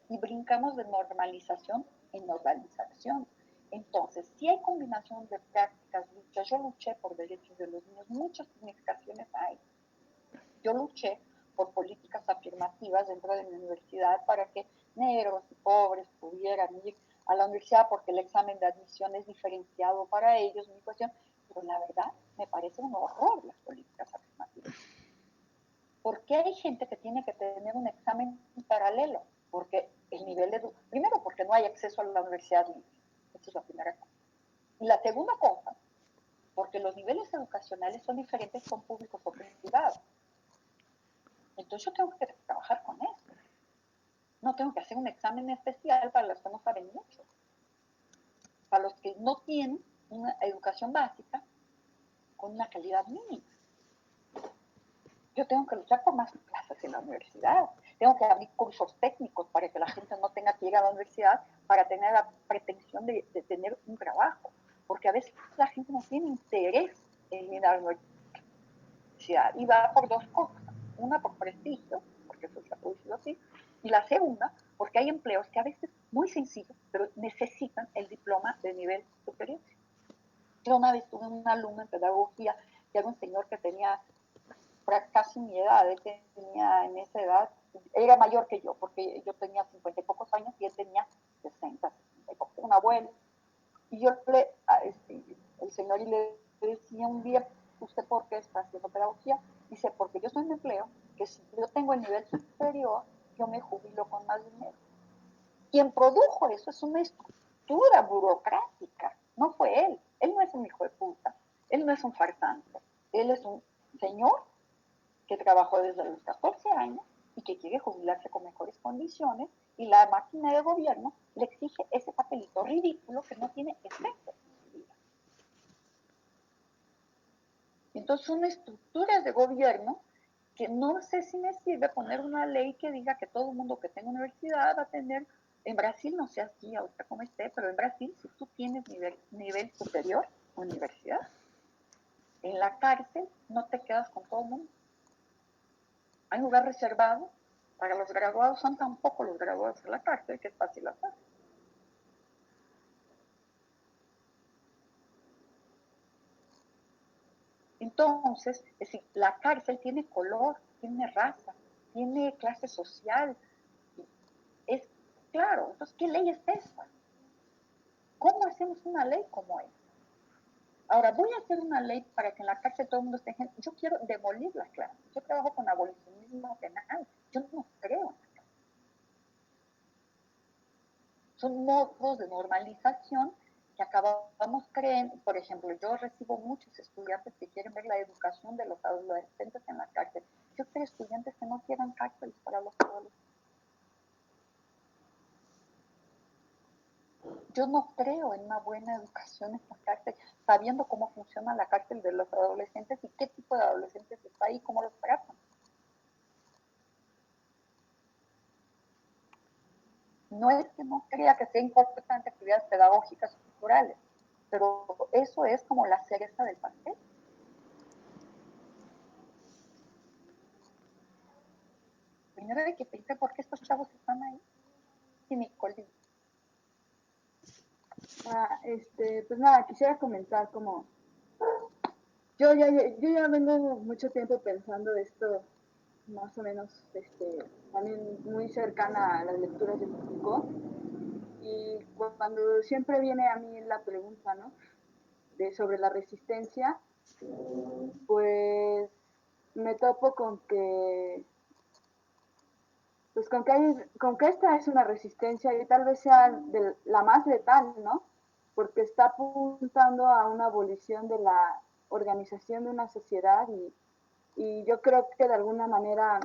y brincamos de normalización en normalización. Entonces, si hay combinación de prácticas, luchas, yo luché por derechos de los niños, muchas significaciones hay. Yo luché por políticas afirmativas dentro de mi universidad para que negros y pobres pudieran ir a la universidad porque el examen de admisión es diferenciado para ellos, mi cuestión, pero la verdad me parece un horror las políticas afirmativas. ¿Por qué hay gente que tiene que tener un examen paralelo? Porque el nivel de... Primero, porque no hay acceso a la universidad libre. Esa es la primera cosa. Y la segunda cosa, porque los niveles educacionales son diferentes, son públicos o privados. Entonces yo tengo que trabajar con eso. No tengo que hacer un examen especial para los que no saben mucho. Para los que no tienen una educación básica con una calidad mínima. Yo tengo que luchar por más plazas en la universidad. Tengo que abrir cursos técnicos para que la gente no tenga que ir a la universidad para tener la pretensión de tener un trabajo. Porque a veces la gente no tiene interés en ir a la universidad y va por dos cosas. Una, por prestigio, porque eso se ha producido así. Y la segunda, porque hay empleos que a veces muy sencillos, pero necesitan el diploma de nivel superior. Yo una vez tuve un alumno en pedagogía que era un señor que tenía casi mi edad, él tenía en esa edad, era mayor que yo, porque yo tenía 50 y pocos años y él tenía 60, 60 y pocos, un abuelo. Y yo el señor le decía un día, ¿usted por qué está haciendo pedagogía? Dice, porque yo estoy en empleo, que si yo tengo el nivel superior, yo me jubilo con más dinero. Quien produjo eso es una estructura burocrática, no fue él no es un hijo de puta. Él no es un farsante, él es un señor que trabajó desde los 14 años y que quiere jubilarse con mejores condiciones, y la máquina de gobierno le exige ese papelito ridículo que no tiene efecto en su vida. Entonces son estructuras de gobierno que no sé si me sirve poner una ley que diga que todo el mundo que tenga universidad va a tener. En Brasil no sé así ahorita como esté, pero en Brasil si tú tienes nivel superior, universidad, en la cárcel no te quedas con todo el mundo. Hay un lugar reservado para los graduados, son tampoco los graduados de la cárcel, que es fácil hacer. Entonces, es decir, la cárcel tiene color, tiene raza, tiene clase social. Es claro, entonces, ¿qué ley es esta? ¿Cómo hacemos una ley como esta? Ahora, voy a hacer una ley para que en la cárcel todo el mundo esté... Yo quiero demolir las clases. Yo trabajo con abolicionismo penal. Yo no creo en la cárcel. Son modos de normalización que acabamos creyendo. Por ejemplo, yo recibo muchos estudiantes que quieren ver la educación de los adolescentes en la cárcel. Yo quiero estudiantes que no quieran cárceles para los adolescentes. Yo no creo en una buena educación en la cárcel, sabiendo cómo funciona la cárcel de los adolescentes y qué tipo de adolescentes está ahí, cómo los tratan. No es que no crea que sea importante actividades pedagógicas o culturales, pero eso es como la cereza del pastel. Primero hay que pensar por qué estos chavos están ahí. Y Nicole. Pues nada, quisiera comentar como yo ya vengo mucho tiempo pensando esto, más o menos también muy cercana a las lecturas de Foucault, y cuando siempre viene a mí la pregunta, ¿no?, sobre la resistencia, pues me topo con que esta es una resistencia y tal vez sea la más letal, ¿no? Porque está apuntando a una abolición de la organización de una sociedad, y yo creo que de alguna manera,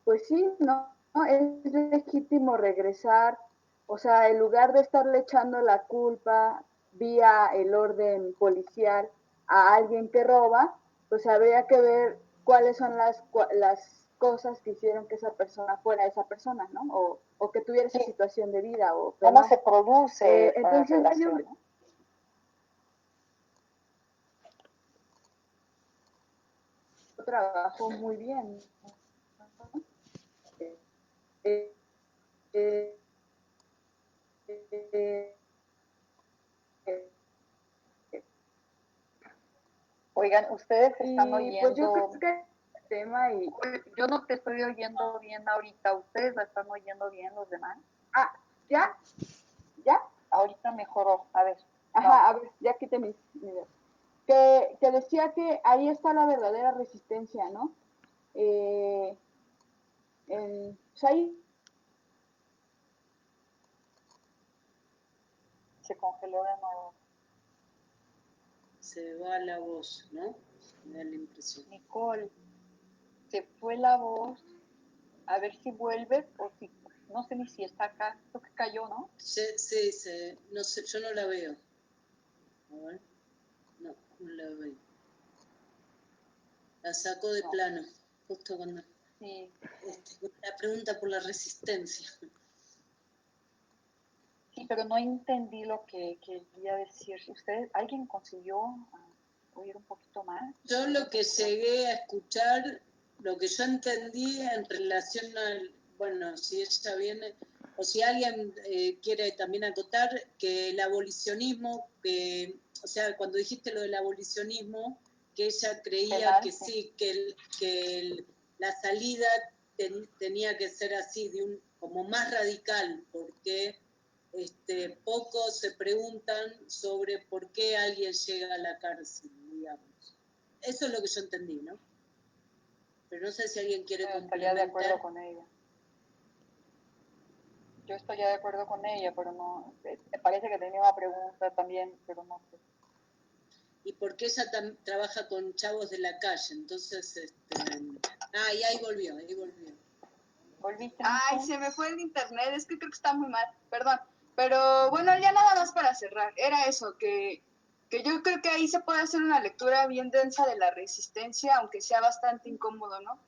pues sí, ¿no? Es legítimo regresar, o sea, en lugar de estarle echando la culpa vía el orden policial a alguien que roba, pues habría que ver cuáles son las cosas que hicieron que esa persona fuera esa persona, ¿no? O que tuviera esa situación de vida. ¿Cómo se produce entonces, la relación, ¿no? Trabajó muy bien, ¿no? eh, eh, eh, Oigan, ustedes están y pues yo creo oyendo, que el tema yo no te estoy oyendo bien ahorita, ustedes la están oyendo bien los demás. ya, Ahorita mejoró, a ver. ajá, No. a ver, ya quité mis que decía que ahí está la verdadera resistencia, ¿no? Pues ahí Se congeló de nuevo. Se va la voz, ¿no? Me da la impresión. Nicole, se fue la voz. A ver si vuelves o si, no sé ni si está acá. Creo que cayó, ¿no? Sí, no sé, yo no la veo. A ver. No la veo. La sacó de plano, justo cuando... Sí. La pregunta por la resistencia. Sí, pero no entendí lo que quería decir. ¿Ustedes, alguien consiguió oír un poquito más? Yo lo que llegué a escuchar, lo que yo entendí en relación al, bueno, si ella viene, o si alguien quiere también acotar, que el abolicionismo, o sea, cuando dijiste lo del abolicionismo, que ella creía que sí, la salida tenía que ser así, como más radical, porque pocos se preguntan sobre por qué alguien llega a la cárcel, digamos. Eso es lo que yo entendí, ¿no? Pero no sé si alguien quiere complementar. Estaría de acuerdo con ella. Yo estoy de acuerdo con ella, pero no, me parece que tenía una pregunta también, pero no sé. y porque ella trabaja con chavos de la calle, entonces, y ahí volvió. ¿Volviste? Ay, se me fue el internet, es que creo que está muy mal, perdón. Pero bueno, ya nada más para cerrar, era eso, que yo creo que ahí se puede hacer una lectura bien densa de la resistencia, aunque sea bastante incómodo, ¿no?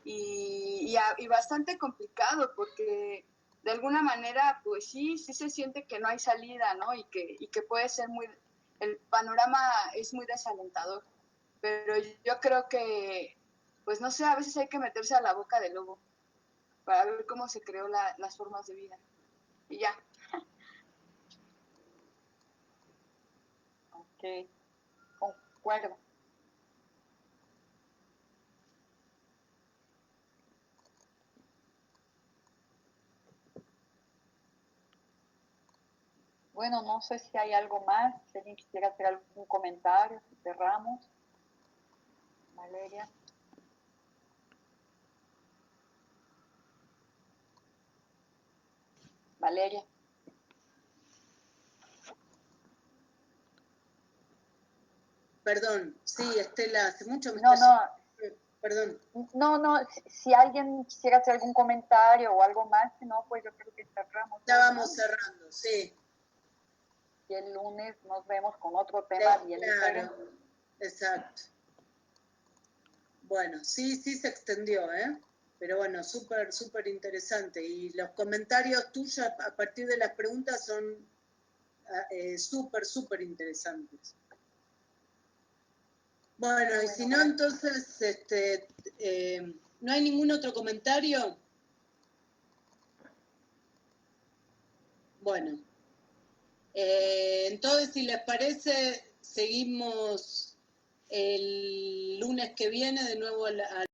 Y bastante complicado, porque de alguna manera, pues sí se siente que no hay salida, ¿no? Y que puede ser el panorama es muy desalentador. Pero yo creo que, pues no sé, a veces hay que meterse a la boca del lobo para ver cómo se creó las formas de vida. Y ya. Ok, concuerdo. Bueno, no sé si hay algo más, si alguien quisiera hacer algún comentario, si cerramos. Valeria. Valeria. Perdón, sí, Estela, hace mucho me No, Perdón. No, si alguien quisiera hacer algún comentario o algo más, si no, pues yo creo que cerramos. Ya vamos cerrando, sí. Y el lunes nos vemos con otro tema bien diferente. Exacto. Bueno, sí se extendió, ¿eh? Pero bueno, súper interesante. Y los comentarios tuyos a partir de las preguntas son súper interesantes. Bueno, y si no, entonces, ¿no hay ningún otro comentario? Bueno, entonces, si les parece, seguimos el lunes que viene de nuevo a